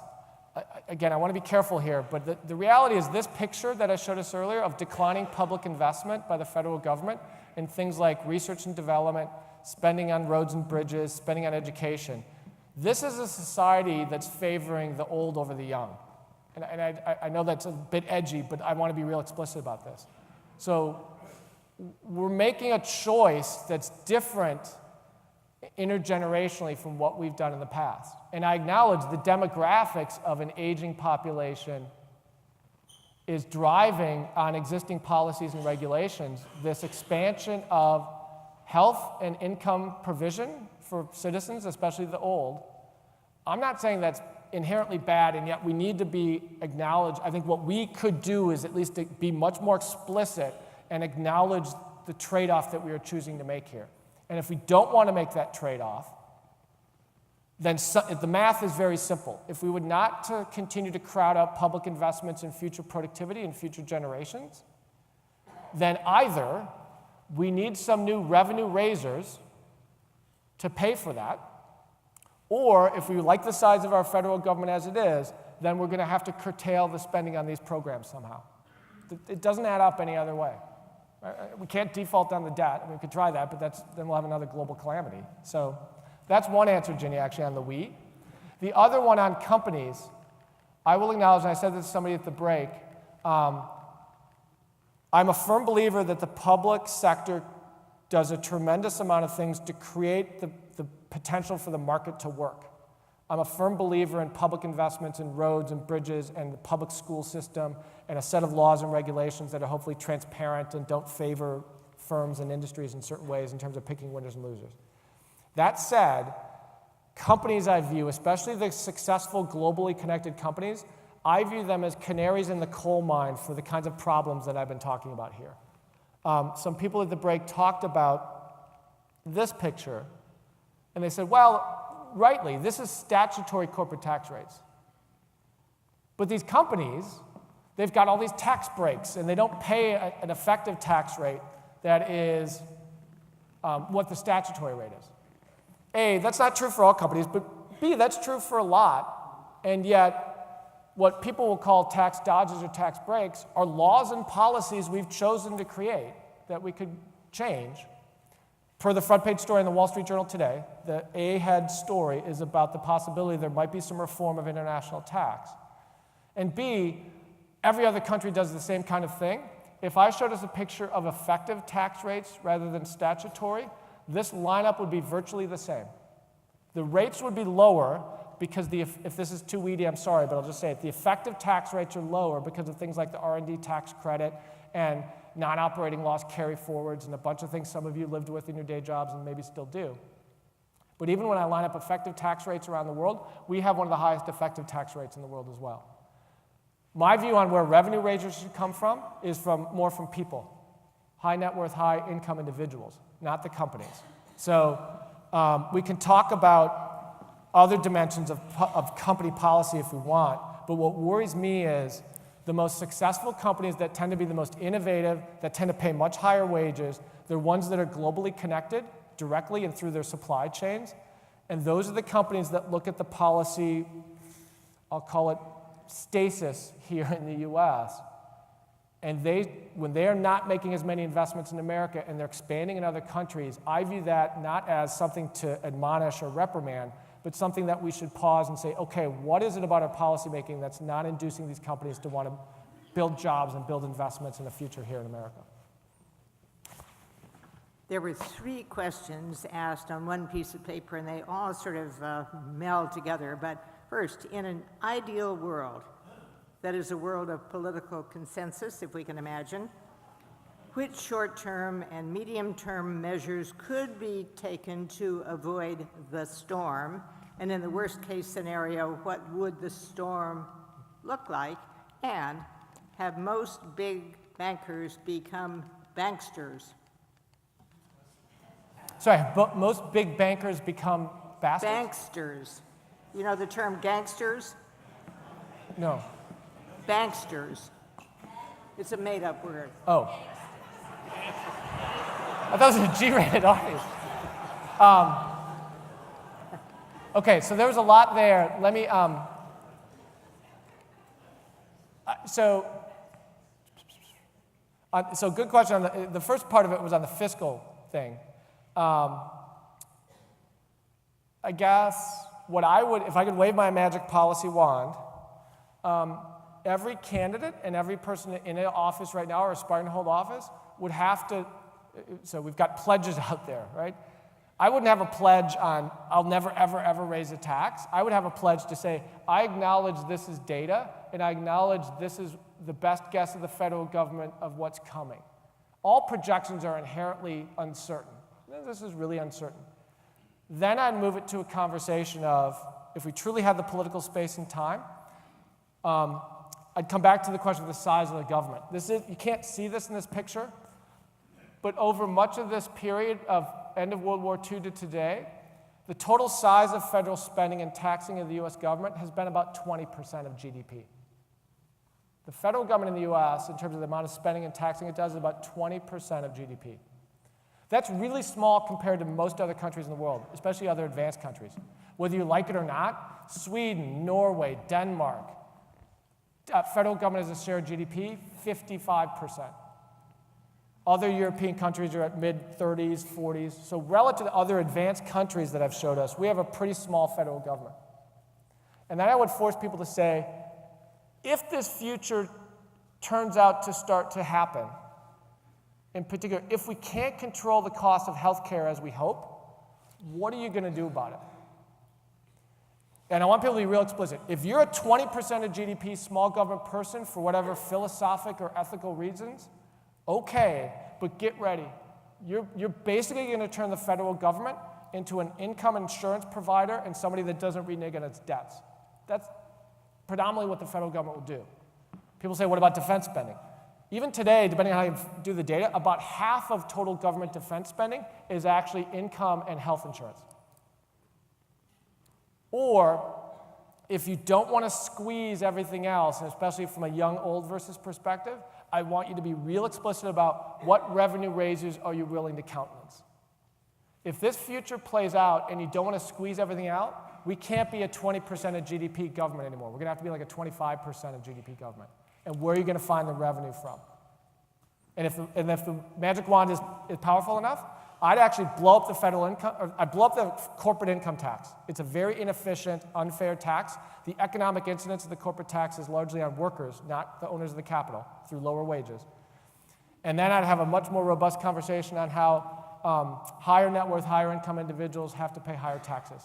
again, I want to be careful here, but the reality is this picture that I showed us earlier of declining public investment by the federal government in things like research and development, spending on roads and bridges, spending on education. This is a society that's favoring the old over the young. And I know that's a bit edgy, but I want to be real explicit about this. So we're making a choice that's different intergenerationally from what we've done in the past. And I acknowledge the demographics of an aging population is driving on existing policies and regulations this expansion of health and income provision for citizens, especially the old. I'm not saying that's inherently bad, and yet we need to be acknowledged. I think what we could do is at least to be much more explicit and acknowledge the trade-off that we are choosing to make here. And if we don't want to make that trade-off, then the math is very simple. If we would not to continue to crowd out public investments in future productivity in future generations, then either we need some new revenue raisers to pay for that, or if we like the size of our federal government as it is, then we're going to have to curtail the spending on these programs somehow. It doesn't add up any other way. We can't default on the debt. I mean, we could try that, but then we'll have another global calamity. So that's one answer, Ginny, actually, on the we. The other one on companies, I will acknowledge, and I said this to somebody at the break, I'm a firm believer that the public sector does a tremendous amount of things to create the potential for the market to work. I'm a firm believer in public investments in roads and bridges and the public school system and a set of laws and regulations that are hopefully transparent and don't favor firms and industries in certain ways in terms of picking winners and losers. That said, companies I view, especially the successful globally connected companies, I view them as canaries in the coal mine for the kinds of problems that I've been talking about here. Some people at the break talked about this picture, and they said, well, rightly, this is statutory corporate tax rates. But these companies, they've got all these tax breaks, and they don't pay an effective tax rate that is what the statutory rate is. A, that's not true for all companies, but B, that's true for a lot. And yet, what people will call tax dodges or tax breaks are laws and policies we've chosen to create that we could change. Per the front page story in the Wall Street Journal today, the A-head story is about the possibility there might be some reform of international tax. And B, every other country does the same kind of thing. If I showed us a picture of effective tax rates rather than statutory, this lineup would be virtually the same. The rates would be lower because if this is too weedy, I'm sorry, but I'll just say it. The effective tax rates are lower because of things like the R&D tax credit and non-operating loss carry forwards and a bunch of things some of you lived with in your day jobs and maybe still do. But even when I line up effective tax rates around the world, we have one of the highest effective tax rates in the world as well. My view on where revenue raisers should come from is more from people, high net worth, high income individuals, not the companies. So we can talk about other dimensions of company policy if we want, but what worries me is the most successful companies that tend to be the most innovative, that tend to pay much higher wages, they're ones that are globally connected directly and through their supply chains. And those are the companies that look at the policy, I'll call it stasis here in the US. And when they are not making as many investments in America and they're expanding in other countries, I view that not as something to admonish or reprimand, but something that we should pause and say, okay, what is it about our policymaking that's not inducing these companies to want to build jobs and build investments in the future here in America? There were 3 questions asked on one piece of paper, and they all sort of meld together. But first, in an ideal world, that is a world of political consensus, if we can imagine, which short-term and medium-term measures could be taken to avoid the storm? And in the worst-case scenario, what would the storm look like? And have most big bankers become banksters? Sorry, but most big bankers become bastards? Banksters. You know the term gangsters? No. Banksters. It's a made-up word. Oh. I thought it was a G-rated audience. Okay, so there was a lot there. Let me, So good question. On the first part of it was on the fiscal thing. I guess what I would, if I could wave my magic policy wand, every candidate and every person in an office right now or aspiring to hold office would have to, so we've got pledges out there, right? I wouldn't have a pledge on, I'll never, ever, ever raise a tax. I would have a pledge to say, I acknowledge this is data, and I acknowledge this is the best guess of the federal government of what's coming. All projections are inherently uncertain. This is really uncertain. Then I'd move it to a conversation of, if we truly had the political space and time, I'd come back to the question of the size of the government. You can't see this in this picture, but over much of this period of end of World War II to today, the total size of federal spending and taxing of the US government has been about 20% of GDP. The federal government in the US, in terms of the amount of spending and taxing it does, is about 20% of GDP. That's really small compared to most other countries in the world, especially other advanced countries. Whether you like it or not, Sweden, Norway, Denmark, federal government as a share of GDP, 55%. Other European countries are at mid-30s, 40s. So relative to other advanced countries that I've showed us, we have a pretty small federal government. And then I would force people to say, if this future turns out to start to happen, in particular, if we can't control the cost of healthcare as we hope, what are you going to do about it? And I want people to be real explicit. If you're a 20% of GDP small government person for whatever philosophic or ethical reasons, okay, but get ready. You're basically going to turn the federal government into an income insurance provider and somebody that doesn't renege on its debts. That's predominantly what the federal government will do. People say, what about defense spending? Even today, depending on how you do the data, about half of total government defense spending is actually income and health insurance. Or, if you don't want to squeeze everything else, and especially from a young-old versus perspective, I want you to be real explicit about what revenue raises are you willing to countenance. If this future plays out and you don't want to squeeze everything out, we can't be a 20% of GDP government anymore. We're going to have to be like a 25% of GDP government. And where are you going to find the revenue from? And if the magic wand is powerful enough, I'd actually blow up the federal income, or I'd blow up the corporate income tax. It's a very inefficient, unfair tax. The economic incidence of the corporate tax is largely on workers, not the owners of the capital, through lower wages. And then I'd have a much more robust conversation on how higher net worth, higher income individuals have to pay higher taxes.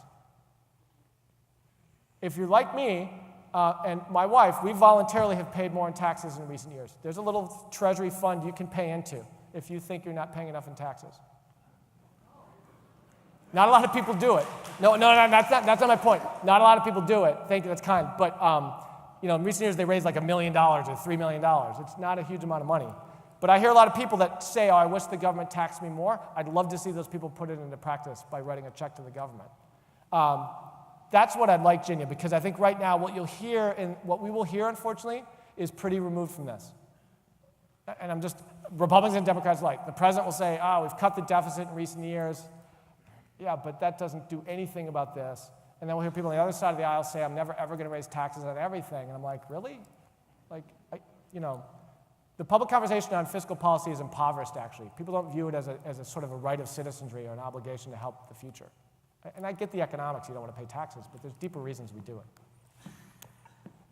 If you're like me, and my wife, we voluntarily have paid more in taxes in recent years. There's a little treasury fund you can pay into if you think you're not paying enough in taxes. Not a lot of people do it. No, that's not my point. Not a lot of people do it. Thank you, that's kind. But in recent years, they raised like $1 million or $3 million. It's not a huge amount of money. But I hear a lot of people that say, oh, I wish the government taxed me more. I'd love to see those people put it into practice by writing a check to the government. That's what I'd like, Ginia, because I think right now what you'll hear, and what we will hear, unfortunately, is pretty removed from this. And Republicans and Democrats alike. The president will say, oh, we've cut the deficit in recent years. Yeah, but that doesn't do anything about this. And then we'll hear people on the other side of the aisle say, I'm never, ever going to raise taxes on everything. And I'm like, really? The public conversation on fiscal policy is impoverished, actually. People don't view it as a sort of a right of citizenry or an obligation to help the future. And I get the economics, you don't want to pay taxes, but there's deeper reasons we do it.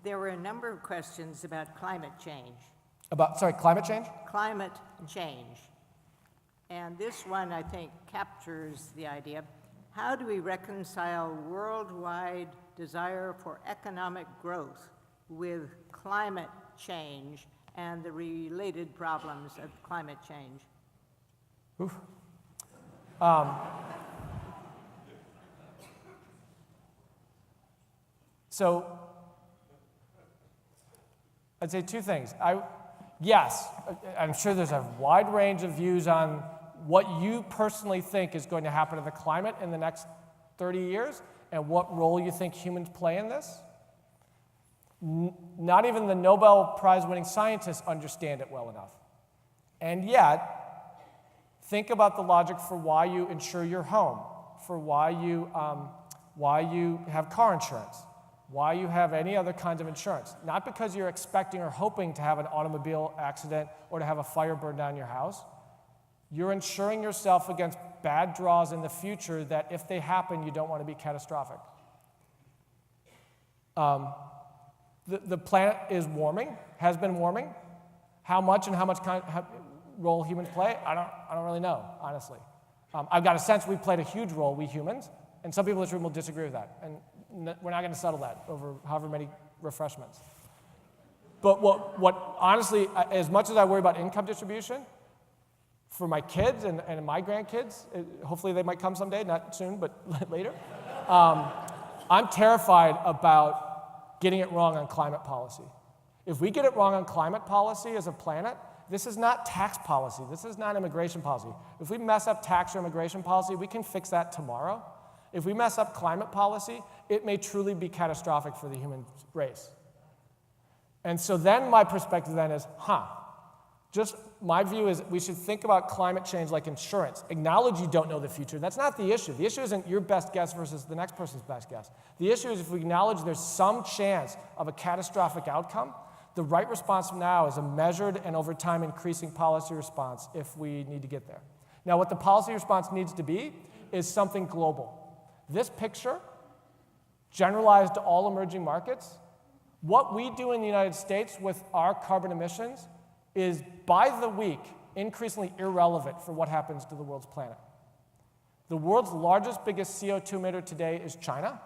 There were a number of questions about climate change. Climate change? Climate change. And this one, I think, captures the idea. How do we reconcile worldwide desire for economic growth with climate change and the related problems of climate change? Oof. So I'd say two things. Yes, I'm sure there's a wide range of views on what you personally think is going to happen to the climate in the next 30 years and what role you think humans play in this. Not even the Nobel Prize-winning scientists understand it well enough. And yet, think about the logic for why you insure your home, for why you have car insurance. why you have any other kinds of insurance. Not because you're expecting or hoping to have an automobile accident or to have a fire burn down your house. You're insuring yourself against bad draws in the future that if they happen, you don't want to be catastrophic. The planet is warming, has been warming. How much and how much role humans play, I don't really know, honestly. I've got a sense we played a huge role, we humans, and some people in this room will disagree with that. And we're not going to settle that over however many refreshments. But what honestly, as much as I worry about income distribution, for my kids and my grandkids, hopefully they might come someday, not soon, but later, I'm terrified about getting it wrong on climate policy. If we get it wrong on climate policy as a planet, this is not tax policy. This is not immigration policy. If we mess up tax or immigration policy, we can fix that tomorrow. If we mess up climate policy, it may truly be catastrophic for the human race. And so then my perspective then is, just my view is we should think about climate change like insurance. Acknowledge you don't know the future. That's not the issue. The issue isn't your best guess versus the next person's best guess. The issue is if we acknowledge there's some chance of a catastrophic outcome, the right response now is a measured and over time increasing policy response if we need to get there. Now, what the policy response needs to be is something global. This picture, generalized to all emerging markets, what we do in the United States with our carbon emissions is, by the week, increasingly irrelevant for what happens to the world's planet. The world's largest, biggest CO2 emitter today is China.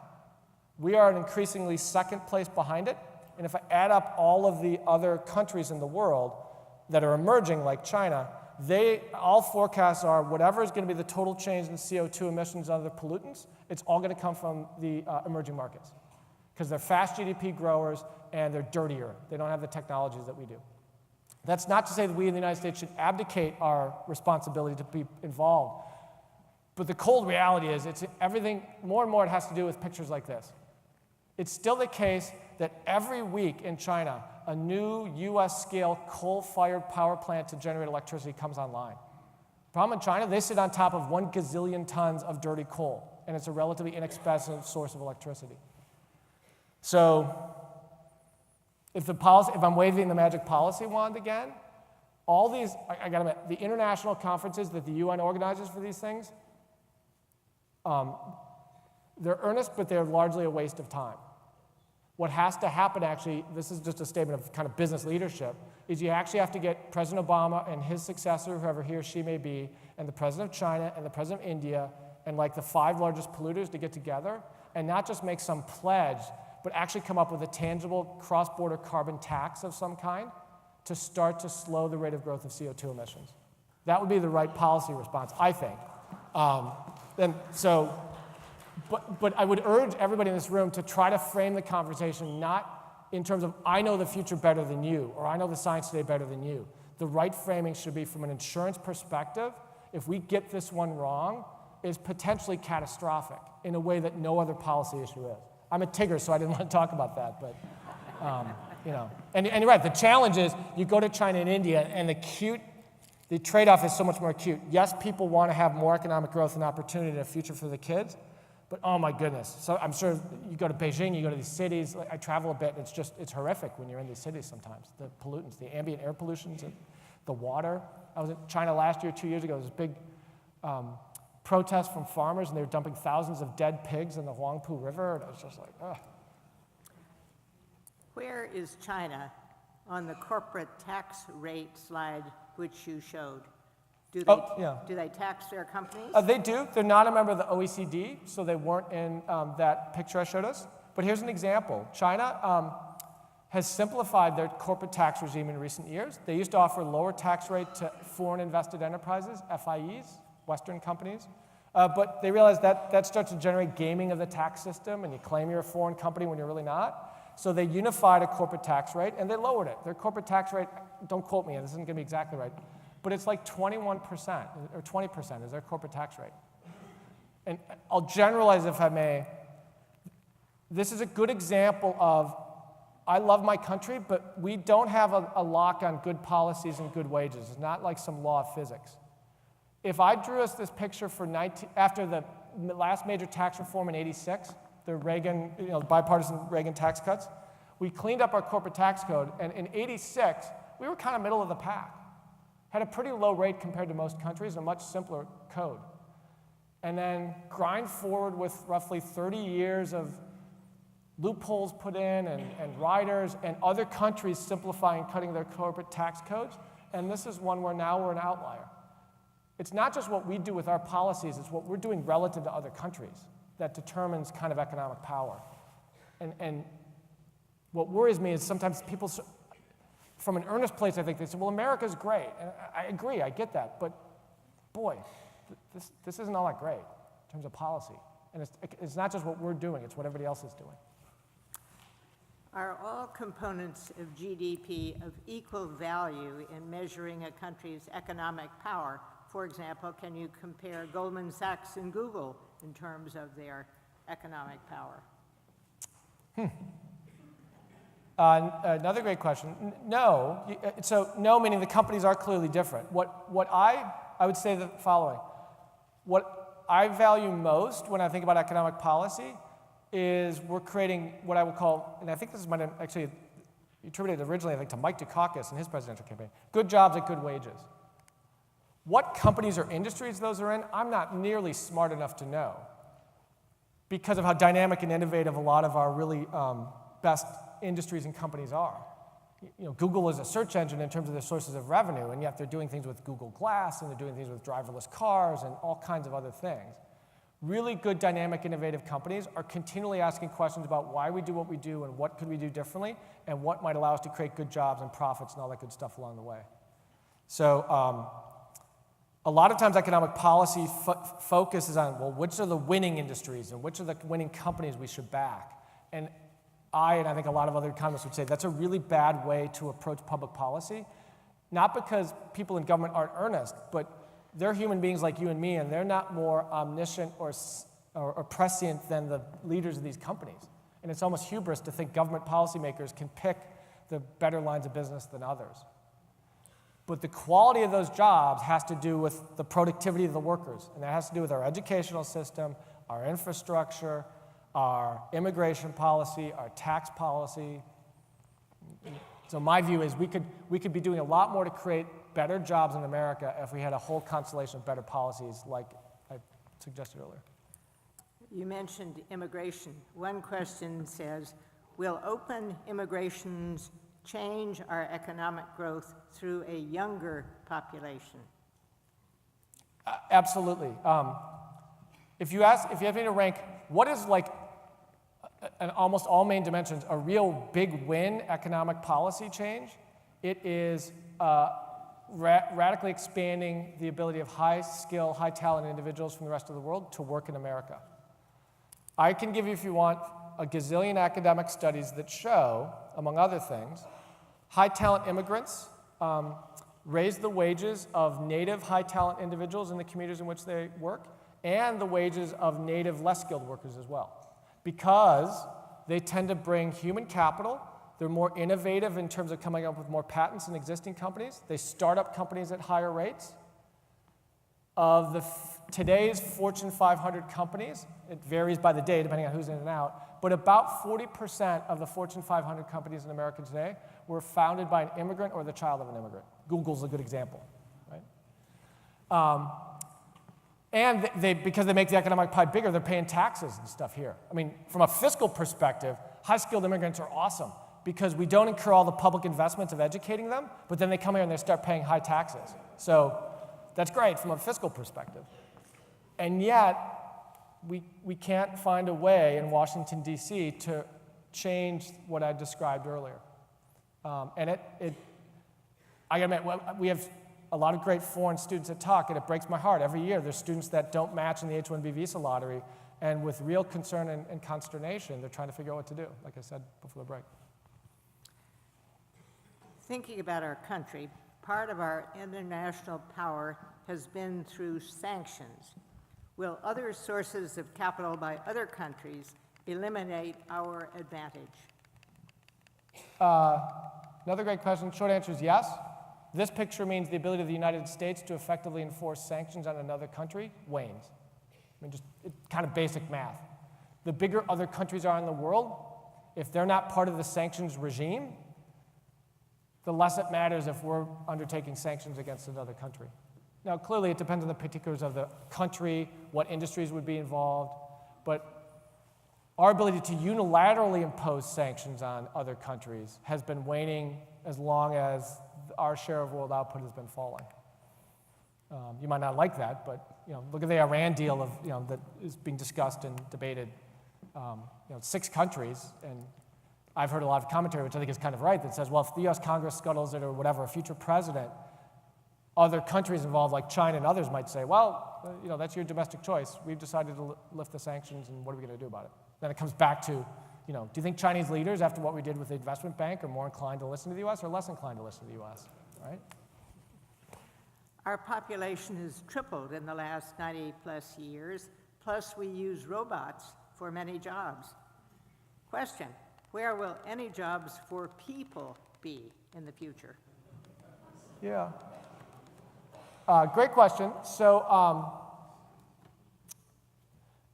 We are an increasingly second place behind it. And if I add up all of the other countries in the world that are emerging, like China, all forecasts are whatever is going to be the total change in CO2 emissions and other pollutants, it's all going to come from the emerging markets. Because they're fast GDP growers and they're dirtier. They don't have the technologies that we do. That's not to say that we in the United States should abdicate our responsibility to be involved. But the cold reality is it's everything, more and more it has to do with pictures like this. It's still the case that every week in China, a new US-scale coal-fired power plant to generate electricity comes online. The problem in China, they sit on top of 1 gazillion tons of dirty coal, and it's a relatively inexpensive source of electricity. So if I'm waving the magic policy wand again, all these, I gotta admit, the international conferences that the UN organizes for these things, they're earnest, but they're largely a waste of time. What has to happen, actually, this is just a statement of kind of business leadership, is you actually have to get President Obama and his successor, whoever he or she may be, and the President of China and the President of India, and like the 5 largest polluters to get together and not just make some pledge, but actually come up with a tangible cross-border carbon tax of some kind to start to slow the rate of growth of CO2 emissions. That would be the right policy response, I think. But I would urge everybody in this room to try to frame the conversation not in terms of, I know the future better than you, or I know the science today better than you. The right framing should be from an insurance perspective. If we get this one wrong, is potentially catastrophic in a way that no other policy issue is. I'm a Tigger, so I didn't want to talk about that, but And you're right, the challenge is you go to China and India, and the trade-off is so much more acute. Yes, people want to have more economic growth and opportunity and a future for the kids, but oh my goodness. So I'm sure you go to Beijing, you go to these cities, I travel a bit, and it's horrific when you're in these cities sometimes. The pollutants, the ambient air pollutions, the water. I was in China last year, 2 years ago, there was a big protest from farmers, and they were dumping thousands of dead pigs in the Huangpu River, and I was just like, ugh. Where is China on the corporate tax rate slide which you showed? Do they tax their companies? They do. They're not a member of the OECD, so they weren't in that picture I showed us. But here's an example. China has simplified their corporate tax regime in recent years. They used to offer lower tax rate to foreign invested enterprises, FIEs, Western companies. But they realized that starts to generate gaming of the tax system, and you claim you're a foreign company when you're really not. So they unified a corporate tax rate, and they lowered it. Their corporate tax rate, don't quote me, this isn't going to be exactly right, but it's like 21% or 20% is their corporate tax rate. And I'll generalize, if I may. This is a good example of, I love my country, but we don't have a lock on good policies and good wages. It's not like some law of physics. If I drew us this picture for after the last major tax reform in '86, the Reagan, bipartisan Reagan tax cuts. We cleaned up our corporate tax code, and in '86, we were kind of middle of the pack. Had a pretty low rate compared to most countries, a much simpler code. And then grind forward with roughly 30 years of loopholes put in and riders and other countries simplifying, cutting their corporate tax codes. And this is one where now we're an outlier. It's not just what we do with our policies, it's what we're doing relative to other countries that determines kind of economic power. And what worries me is sometimes people, from an earnest place, I think they say, well, America's great. And I agree, I get that. But boy, this isn't all that great in terms of policy. And it's not just what we're doing, it's what everybody else is doing. Are all components of GDP of equal value in measuring a country's economic power? For example, can you compare Goldman Sachs and Google in terms of their economic power? Another great question. No. So no, meaning the companies are clearly different. What I would say the following. What I value most when I think about economic policy is we're creating what I would call, and I think this is actually attributed originally, I think, to Mike Dukakis in his presidential campaign, good jobs at good wages. What companies or industries those are in, I'm not nearly smart enough to know because of how dynamic and innovative a lot of our really best industries and companies are. Google is a search engine in terms of their sources of revenue, and yet they're doing things with Google Glass, and they're doing things with driverless cars and all kinds of other things. Really good, dynamic, innovative companies are continually asking questions about why we do what we do and what could we do differently and what might allow us to create good jobs and profits and all that good stuff along the way. So a lot of times economic policy focuses on, well, which are the winning industries and which are the winning companies we should back. And I think a lot of other economists would say that's a really bad way to approach public policy, not because people in government aren't earnest, but they're human beings like you and me, and they're not more omniscient or prescient than the leaders of these companies. And it's almost hubris to think government policymakers can pick the better lines of business than others. But the quality of those jobs has to do with the productivity of the workers, and that has to do with our educational system, our infrastructure, our immigration policy, our tax policy. So my view is we could be doing a lot more to create better jobs in America if we had a whole constellation of better policies like I suggested earlier. You mentioned immigration. One question says, will open immigrations change our economic growth through a younger population? Absolutely. If you have me to rank what is like in almost all main dimensions a real big win economic policy change, it is radically expanding the ability of high-skill, high-talent individuals from the rest of the world to work in America. I can give you, if you want, a gazillion academic studies that show, among other things, high-talent immigrants raise the wages of native high-talent individuals in the communities in which they work and the wages of native less skilled workers as well, because they tend to bring human capital. They're more innovative in terms of coming up with more patents than existing companies. They start up companies at higher rates. Of today's Fortune 500 companies, it varies by the day depending on who's in and out, but about 40% of the Fortune 500 companies in America today were founded by an immigrant or the child of an immigrant. Google's a good example, right? And because they make the economic pie bigger, they're paying taxes and stuff here. I mean, from a fiscal perspective, high-skilled immigrants are awesome because we don't incur all the public investments of educating them, but then they come here and they start paying high taxes. So that's great from a fiscal perspective. And yet, we can't find a way in Washington, D.C. to change what I described earlier. And I gotta admit, we have a lot of great foreign students that talk, and it breaks my heart. Every year, there's students that don't match in the H-1B visa lottery, and with real concern and consternation, they're trying to figure out what to do, like I said before the break. Thinking about our country, part of our international power has been through sanctions. Will other sources of capital by other countries eliminate our advantage? Another great question. Short answer is yes. This picture means the ability of the United States to effectively enforce sanctions on another country wanes. I mean, just kind of basic math. The bigger other countries are in the world, if they're not part of the sanctions regime, the less it matters if we're undertaking sanctions against another country. Now, clearly, it depends on the particulars of the country, what industries would be involved, but our ability to unilaterally impose sanctions on other countries has been waning as long as our share of world output has been falling. You might not like that, but look at the Iran deal that is being discussed and debated. 6 countries, and I've heard a lot of commentary, which I think is kind of right, that says, well, if the U.S. Congress scuttles it or whatever, a future president, other countries involved, like China and others, might say, well, that's your domestic choice. We've decided to lift the sanctions, and what are we going to do about it? Then it comes back to, do you think Chinese leaders, after what we did with the investment bank, are more inclined to listen to the U.S. or less inclined to listen to the U.S., right? Our population has tripled in the last 90-plus years, plus we use robots for many jobs. Question, where will any jobs for people be in the future? Yeah. Great question. So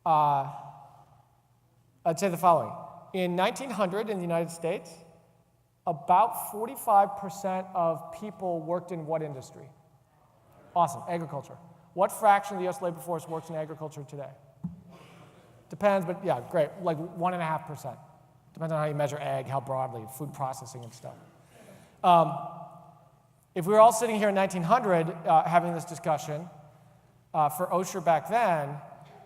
I'd say the following. In 1900 in the United States, about 45% of people worked in what industry? Awesome, agriculture. What fraction of the U.S. labor force works in agriculture today? Depends, but yeah, great, like 1.5%. Depends on how you measure ag, how broadly, food processing and stuff. If we were all sitting here in 1900 having this discussion for OSHER back then,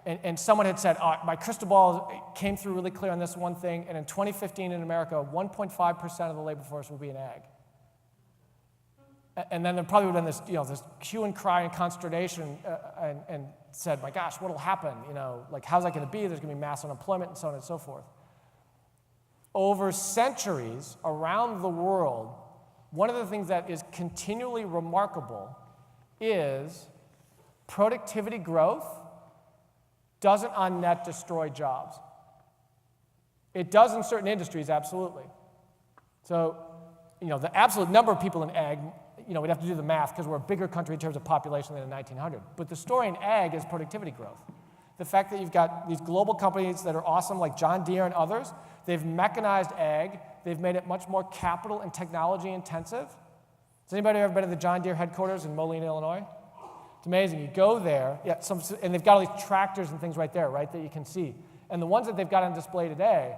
and someone had said, my crystal ball came through really clear on this one thing, and in 2015 in America, 1.5% of the labor force will be in ag. And then there probably would have been this, this hue and cry and consternation and said, my gosh, what'll happen? Like, how's that going to be? There's going to be mass unemployment and so on and so forth. Over centuries around the world, one of the things that is continually remarkable is productivity growth doesn't on net destroy jobs. It does in certain industries, absolutely. So, the absolute number of people in ag, we'd have to do the math because we're a bigger country in terms of population than in 1900. But the story in ag is productivity growth. The fact that you've got these global companies that are awesome, like John Deere and others, they've mechanized ag, they've made it much more capital and technology intensive. Has anybody ever been to the John Deere headquarters in Moline, Illinois? It's amazing. You go there, and they've got all these tractors and things right there, right, that you can see. And the ones that they've got on display today,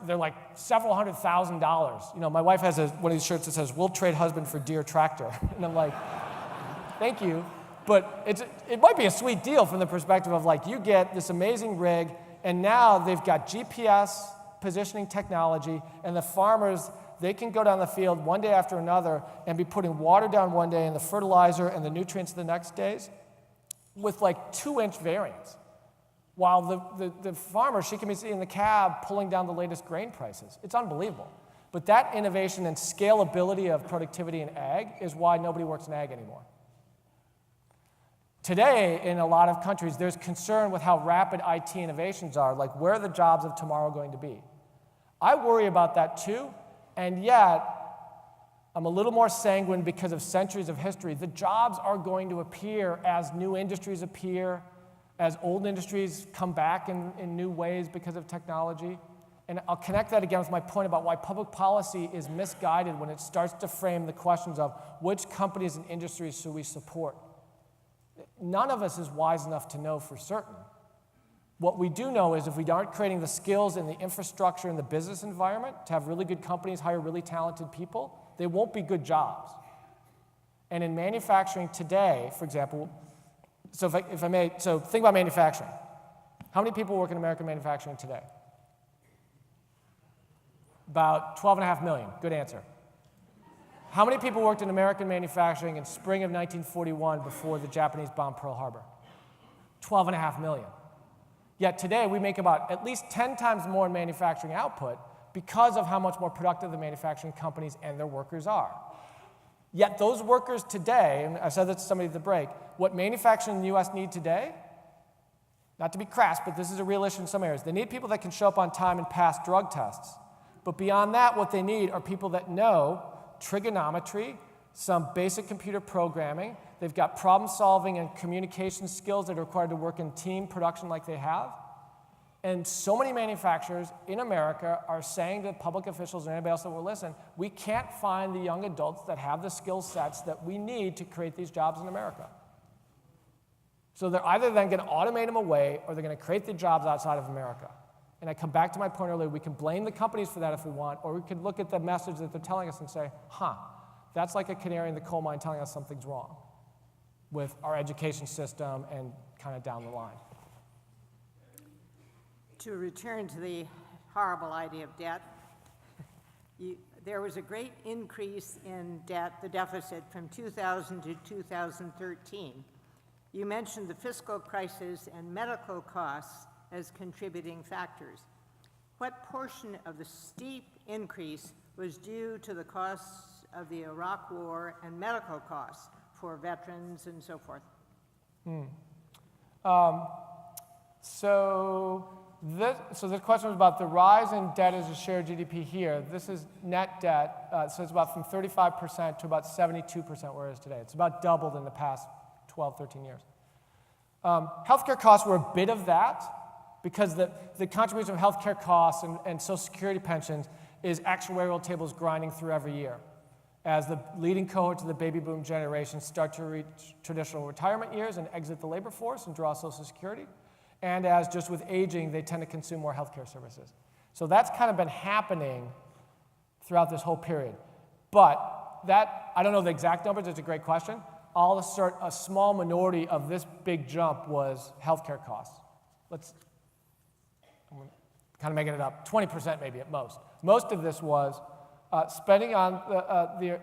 they're like several $100,000. My wife has one of these shirts that says, "We'll trade husband for Deere tractor." And I'm like, thank you. But it might be a sweet deal from the perspective of, like, you get this amazing rig, and now they've got GPS positioning technology, and the farmers, they can go down the field one day after another and be putting water down one day and the fertilizer and the nutrients the next days with like 2-inch variance. While the farmer, she can be sitting in the cab pulling down the latest grain prices. It's unbelievable. But that innovation and scalability of productivity in ag is why nobody works in ag anymore. Today, in a lot of countries, there's concern with how rapid IT innovations are, like where are the jobs of tomorrow going to be? I worry about that too, and yet I'm a little more sanguine because of centuries of history. The jobs are going to appear as new industries appear, as old industries come back in new ways because of technology. And I'll connect that again with my point about why public policy is misguided when it starts to frame the questions of which companies and industries should we support. None of us is wise enough to know for certain. What we do know is if we aren't creating the skills and the infrastructure and the business environment to have really good companies hire really talented people, they won't be good jobs. And in manufacturing today, for example, so if I may, so think about manufacturing. How many people work in American manufacturing today? About 12.5 million. Good answer. How many people worked in American manufacturing in spring of 1941 before the Japanese bombed Pearl Harbor? 12.5 million. Yet today we make about at least 10 times more in manufacturing output because of how much more productive the manufacturing companies and their workers are. Yet those workers today, and I said that to somebody at the break, what manufacturing in the US need today, not to be crass, but this is a real issue in some areas, they need people that can show up on time and pass drug tests. But beyond that, what they need are people that know trigonometry, some basic computer programming, they've got problem solving and communication skills that are required to work in team production like they have, And so many manufacturers in America are saying to public officials and anybody else that will listen, we can't find the young adults that have the skill sets that we need to create these jobs in America. So they're either then going to automate them away or they're going to create the jobs outside of America. And I come back to my point earlier, we can blame the companies for that if we want, or we could look at the message that they're telling us and say, that's like a canary in the coal mine telling us something's wrong with our education system and kind of down the line. To return to the horrible idea of debt, there was a great increase in debt, the deficit, from 2000 to 2013. You mentioned the fiscal crisis and medical costs as contributing factors. What portion of the steep increase was due to the costs of the Iraq War and medical costs for veterans and so forth? So the question was about the rise in debt as a share of GDP here. This is net debt, so it's about from 35% to about 72% where it is today. It's about doubled in the past 12, 13 years. Healthcare costs were a bit of that because the contribution of healthcare costs and Social Security pensions is actuarial tables grinding through every year. As the leading cohorts of the baby boom generation start to reach traditional retirement years and exit the labor force and draw Social Security, and as just with aging, they tend to consume more healthcare services. So that's kind of been happening throughout this whole period. But that, I don't know the exact numbers, it's a great question. I'll assert a small minority of this big jump was healthcare costs. I'm kind of making it up, 20% maybe at most. Most of this was spending on the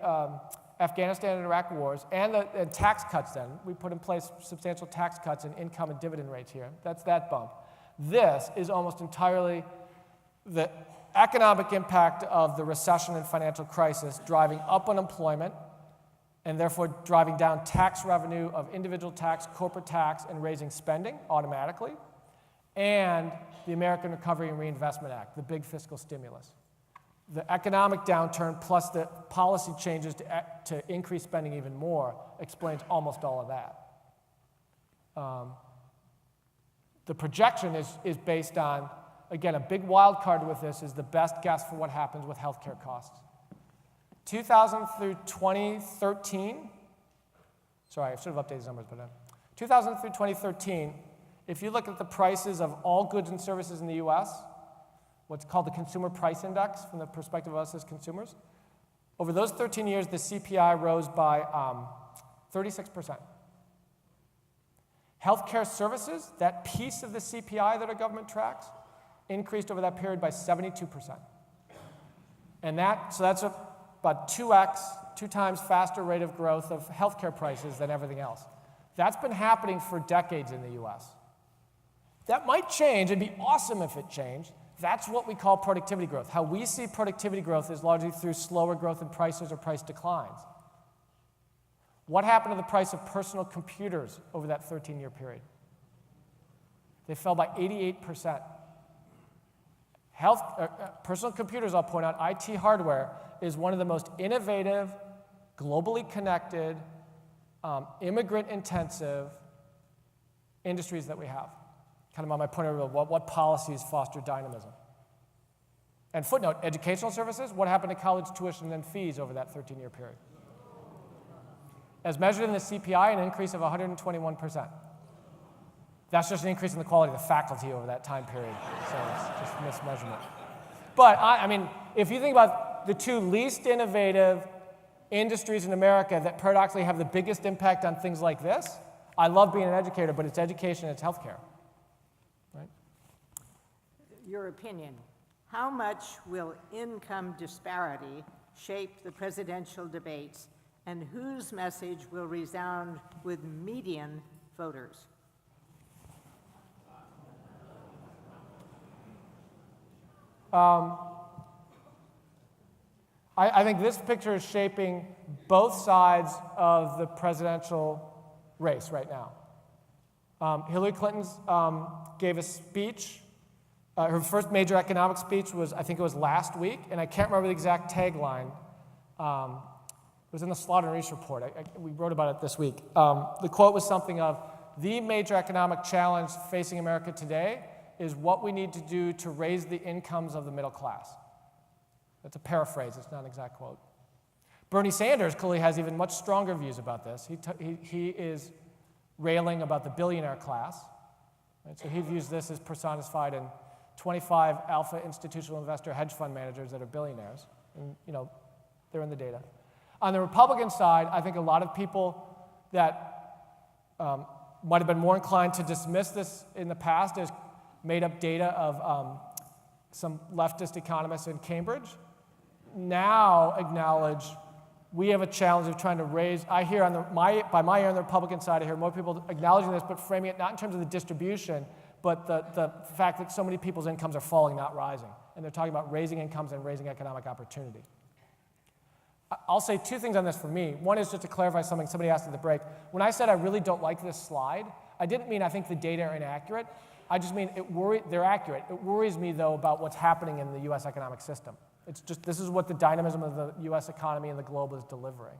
Afghanistan and Iraq wars and tax cuts then. We put in place substantial tax cuts and income and dividend rates here. That's that bump. This is almost entirely the economic impact of the recession and financial crisis driving up unemployment and therefore driving down tax revenue of individual tax, corporate tax, and raising spending automatically, and the American Recovery and Reinvestment Act, the big fiscal stimulus. The economic downturn plus the policy changes to increase spending even more explains almost all of that. The projection is based on, again, a big wild card with this is the best guess for what happens with healthcare costs. 2000 through 2013, sorry, I should have updated these numbers, but 2000 through 2013, if you look at the prices of all goods and services in the US, what's called the Consumer Price Index from the perspective of us as consumers, over those 13 years, the CPI rose by 36%. Healthcare services, that piece of the CPI that our government tracks, increased over that period by 72%. And so that's about 2 times faster rate of growth of healthcare prices than everything else. That's been happening for decades in the US. That might change. It'd be awesome if it changed. That's what we call productivity growth. How we see productivity growth is largely through slower growth in prices or price declines. What happened to the price of personal computers over that 13-year period? They fell by 88%. Personal computers, I'll point out, IT hardware, is one of the most innovative, globally connected, immigrant-intensive industries that we have. Kind of on my point of view, what policies foster dynamism. And footnote, educational services, what happened to college tuition and fees over that 13-year period? As measured in the CPI, an increase of 121%. That's just an increase in the quality of the faculty over that time period. So it's just mismeasurement. But, I mean, if you think about the two least innovative industries in America that paradoxically have the biggest impact on things like this, I love being an educator, but it's education and it's healthcare. Right? Your opinion, how much will income disparity shape the presidential debates, and whose message will resound with median voters? I think this picture is shaping both sides of the presidential race right now. Hillary Clinton gave a speech. Her first major economic speech was, I think it was last week, and I can't remember the exact tagline. It was in the Slaughter and Reese report. We wrote about it this week. The quote was something of, the major economic challenge facing America today is what we need to do to raise the incomes of the middle class. That's a paraphrase, it's not an exact quote. Bernie Sanders clearly has even much stronger views about this. He is railing about the billionaire class. Right? So he views this as personified in 25 alpha institutional investor hedge fund managers that are billionaires. And, they're in the data. On the Republican side, I think a lot of people that might have been more inclined to dismiss this in the past as made-up data of some leftist economists in Cambridge now acknowledge we have a challenge of trying to raise. I hear by my ear on the Republican side, I hear more people acknowledging this, but framing it not in terms of the distribution, but the fact that so many people's incomes are falling, not rising. And they're talking about raising incomes and raising economic opportunity. I'll say two things on this for me. One is just to clarify something somebody asked at the break. When I said I really don't like this slide, I didn't mean I think the data are inaccurate. I just mean they're accurate. It worries me, though, about what's happening in the U.S. economic system. It's just, this is what the dynamism of the U.S. economy and the globe is delivering.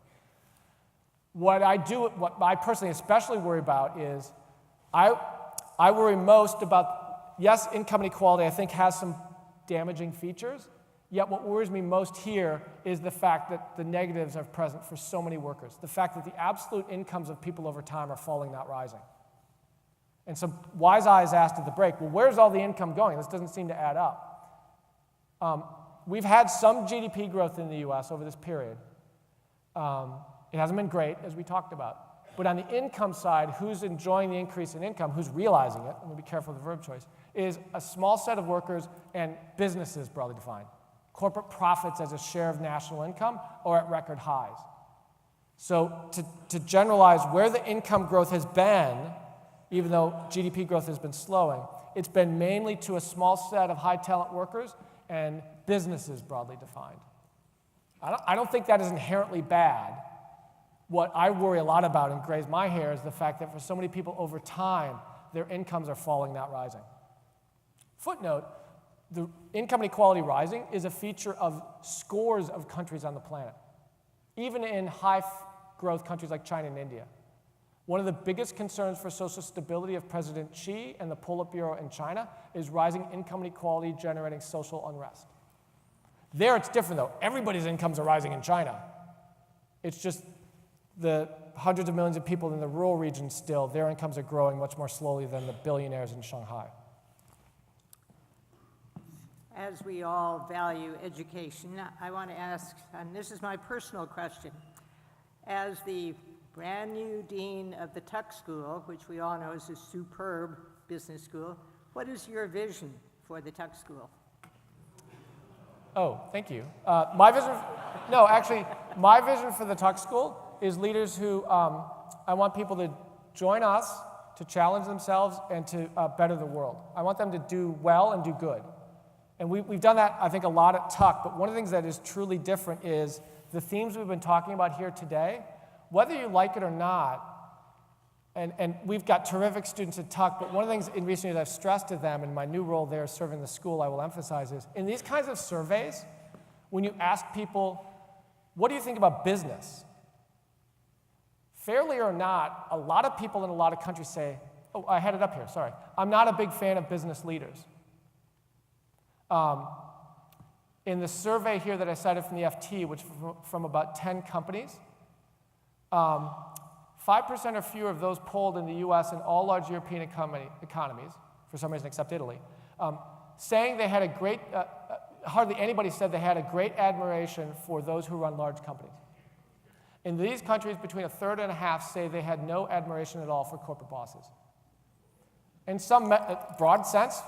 What I personally especially worry about is, I worry most about, yes, income inequality I think has some damaging features, yet what worries me most here is the fact that the negatives are present for so many workers. The fact that the absolute incomes of people over time are falling, not rising. And some wise eyes asked at the break, well, where's all the income going? This doesn't seem to add up. We've had some GDP growth in the US over this period. It hasn't been great, as we talked about. But on the income side, who's enjoying the increase in income, who's realizing it, I'm going to be careful with the verb choice, is a small set of workers and businesses, broadly defined. Corporate profits as a share of national income are at record highs. So to generalize where the income growth has been, even though GDP growth has been slowing, it's been mainly to a small set of high-talent workers and businesses, broadly defined. I don't think that is inherently bad. What I worry a lot about and graze my hair is the fact that for so many people over time, their incomes are falling, not rising. Footnote, the income inequality rising is a feature of scores of countries on the planet, even in high-growth countries like China and India. One of the biggest concerns for social stability of President Xi and the Politburo in China is rising income inequality generating social unrest. There it's different, though. Everybody's incomes are rising in China. It's just the hundreds of millions of people in the rural regions still, their incomes are growing much more slowly than the billionaires in Shanghai. As we all value education, I want to ask, and this is my personal question, as the brand new dean of the Tuck School, which we all know is a superb business school, what is your vision for the Tuck School? Oh, thank you. My vision for the Tuck School is leaders who, I want people to join us, to challenge themselves, and to better the world. I want them to do well and do good. And we've done that, I think, a lot at Tuck, but one of the things that is truly different is the themes we've been talking about here today, whether you like it or not, and we've got terrific students at Tuck, but one of the things in recent years I've stressed to them in my new role there serving the school I will emphasize is, in these kinds of surveys, when you ask people, what do you think about business? Fairly or not, a lot of people in a lot of countries say, oh, I had it up here, sorry. I'm not a big fan of business leaders. In the survey here that I cited from the FT, which from about 10 companies, 5% or fewer of those polled in the US and all large European economies, for some reason except Italy, saying they had a great, hardly anybody said they had a great admiration for those who run large companies. In these countries, between a third and a half say they had no admiration at all for corporate bosses. In some broad sense,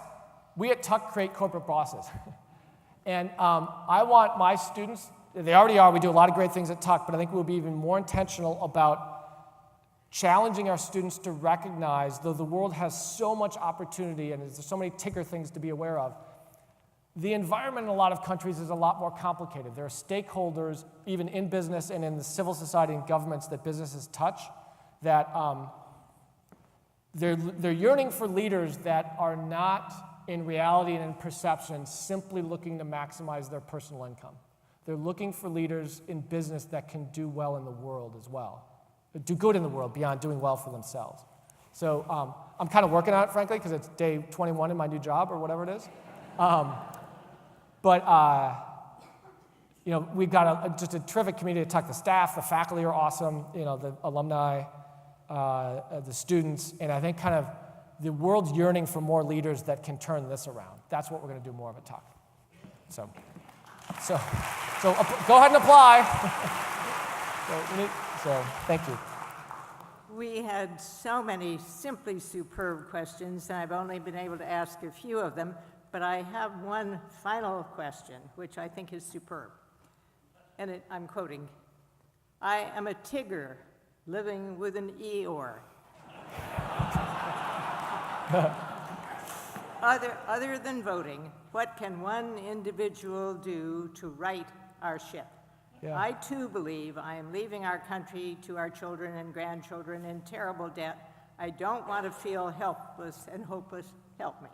we at Tuck create corporate bosses. And I want my students, they already are, we do a lot of great things at Tuck, but I think we'll be even more intentional about challenging our students to recognize, though the world has so much opportunity and there's so many ticker things to be aware of, the environment in a lot of countries is a lot more complicated. There are stakeholders, even in business and in the civil society and governments that businesses touch, that they're yearning for leaders that are not, in reality and in perception, simply looking to maximize their personal income. They're looking for leaders in business that can do well in the world as well. Do good in the world beyond doing well for themselves. So I'm kind of working on it, frankly, because it's day 21 in my new job or whatever it is. We've got just a terrific community to talk. The staff, the faculty are awesome, the alumni, the students, and I think kind of the world's yearning for more leaders that can turn this around. That's what we're going to do more of a talk. So go ahead and apply. so thank you. We had so many simply superb questions, and I've only been able to ask a few of them, but I have one final question, which I think is superb. And I'm quoting, "I am a Tigger living with an Eeyore." Other than voting, what can one individual do to right our ship? Yeah. I too believe I am leaving our country to our children and grandchildren in terrible debt. I don't want to feel helpless and hopeless. Help me.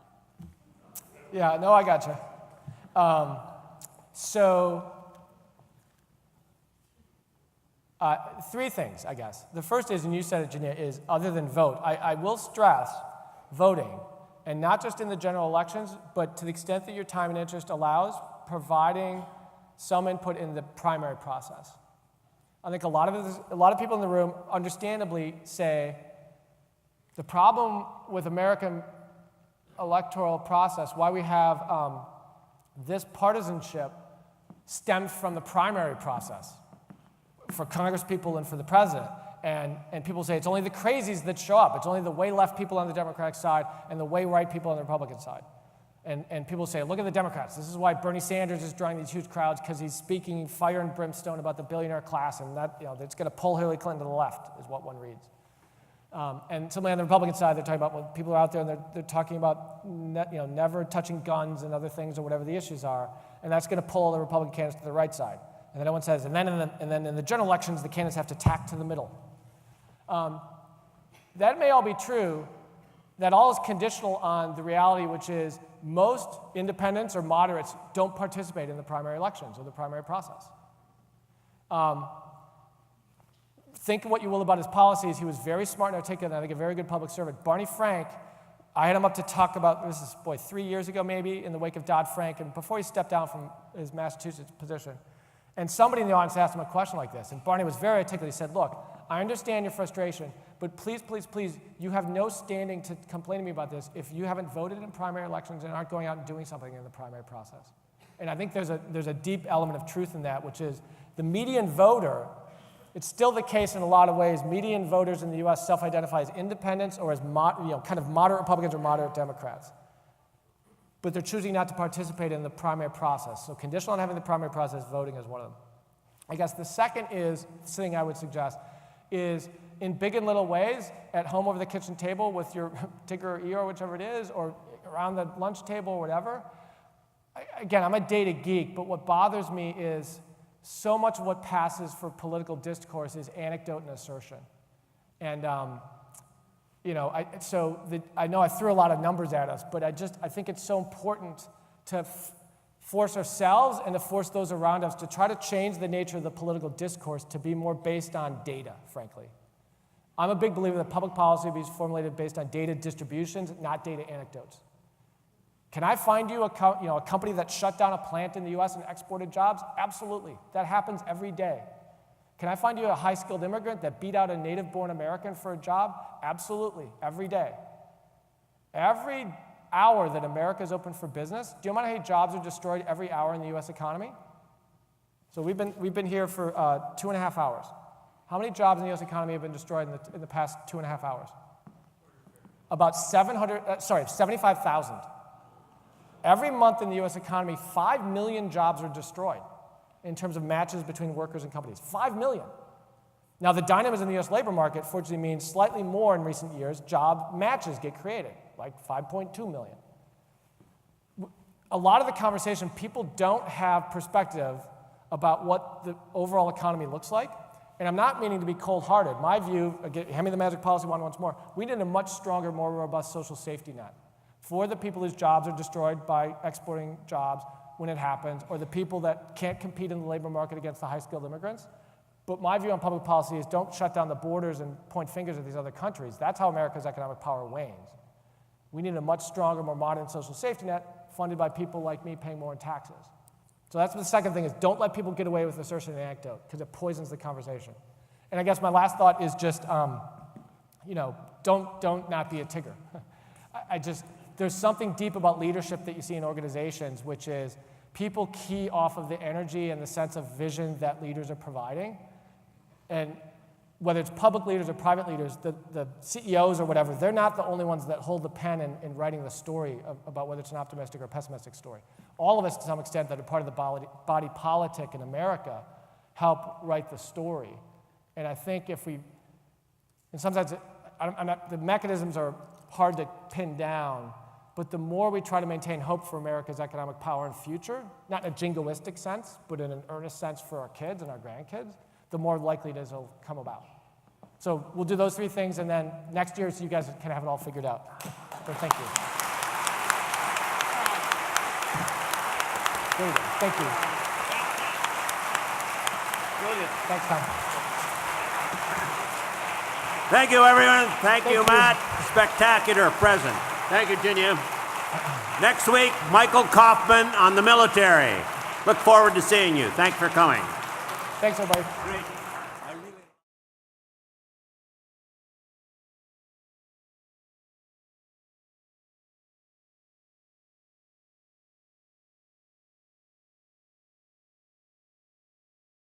Yeah, no, I got you. Three things, I guess. The first is, and you said it, Jania, is other than vote. I will stress voting, and not just in the general elections, but to the extent that your time and interest allows, providing some input in the primary process. I think a lot of people in the room understandably say the problem with American electoral process, why we have this partisanship, stems from the primary process for Congress people and for the president. And people say it's only the crazies that show up. It's only the way left people on the Democratic side and the way right people on the Republican side. And people say, look at the Democrats. This is why Bernie Sanders is drawing these huge crowds, because he's speaking fire and brimstone about the billionaire class, and that's going to pull Hillary Clinton to the left, is what one reads. And somebody on the Republican side, they're talking about when people are out there and they're talking about never touching guns and other things or whatever the issues are, and that's going to pull the Republican candidates to the right side. And then everyone says, and then in the general elections, the candidates have to tack to the middle. That may all be true. That all is conditional on the reality, which is most independents or moderates don't participate in the primary elections or the primary process. Think what you will about his policies. He was very smart and articulate, and I think a very good public servant. Barney Frank, I had him up to talk about, this is, 3 years ago maybe, in the wake of Dodd-Frank, and before he stepped down from his Massachusetts position. And somebody in the audience asked him a question like this, and Barney was very articulate. He said, look, I understand your frustration, but please, please, please, you have no standing to complain to me about this if you haven't voted in primary elections and aren't going out and doing something in the primary process. And I think there's a deep element of truth in that, which is the median voter, it's still the case in a lot of ways, median voters in the US self-identify as independents or as kind of moderate Republicans or moderate Democrats. But they're choosing not to participate in the primary process. So conditional on having the primary process, voting is one of them. I guess the second thing I would suggest is in big and little ways, at home over the kitchen table with your Tigger or Eeyore, whichever it is, or around the lunch table or whatever. Again, I'm a data geek, but what bothers me is so much of what passes for political discourse is anecdote and assertion. And I know I threw a lot of numbers at us, but I think it's so important to force ourselves and to force those around us to try to change the nature of the political discourse to be more based on data, frankly. I'm a big believer that public policy be formulated based on data distributions, not data anecdotes. Can I find you a company that shut down a plant in the US and exported jobs? Absolutely. That happens every day. Can I find you a high-skilled immigrant that beat out a native-born American for a job? Absolutely, every day. Every hour that America is open for business, do you know how many jobs are destroyed every hour in the US economy? So we've been here for 2.5 hours. How many jobs in the US economy have been destroyed in the past 2.5 hours? About 75,000. Every month in the US economy, 5 million jobs are destroyed in terms of matches between workers and companies. 5 million. Now, the dynamism in the US labor market, fortunately, means slightly more in recent years job matches get created, like 5.2 million. A lot of the conversation, people don't have perspective about what the overall economy looks like. And I'm not meaning to be cold-hearted. My view, again, hand me the magic policy one once more, we need a much stronger, more robust social safety net for the people whose jobs are destroyed by exporting jobs when it happens, or the people that can't compete in the labor market against the high-skilled immigrants. But my view on public policy is don't shut down the borders and point fingers at these other countries. That's how America's economic power wanes. We need a much stronger, more modern social safety net funded by people like me paying more in taxes. So that's the second thing is don't let people get away with assertion and anecdote because it poisons the conversation. And I guess my last thought is just, don't not be a Tigger. There's something deep about leadership that you see in organizations, which is people key off of the energy and the sense of vision that leaders are providing. And whether it's public leaders or private leaders, the CEOs or whatever, they're not the only ones that hold the pen in writing the story about whether it's an optimistic or pessimistic story. All of us, to some extent, that are part of the body politic in America, help write the story. And I think if we, and sometimes the mechanisms are hard to pin down, but the more we try to maintain hope for America's economic power and future, not in a jingoistic sense, but in an earnest sense for our kids and our grandkids, the more likely it is it'll come about. So we'll do those three things, and then next year, so you guys can have it all figured out. So thank you. There you go. Thank you. Brilliant. Thanks, Tom. Thank you, everyone. Thank you, Matt. Spectacular present. Thank you, Ginia. Next week, Michael Kaufman on the military. Look forward to seeing you. Thanks for coming. Thanks, everybody. Great.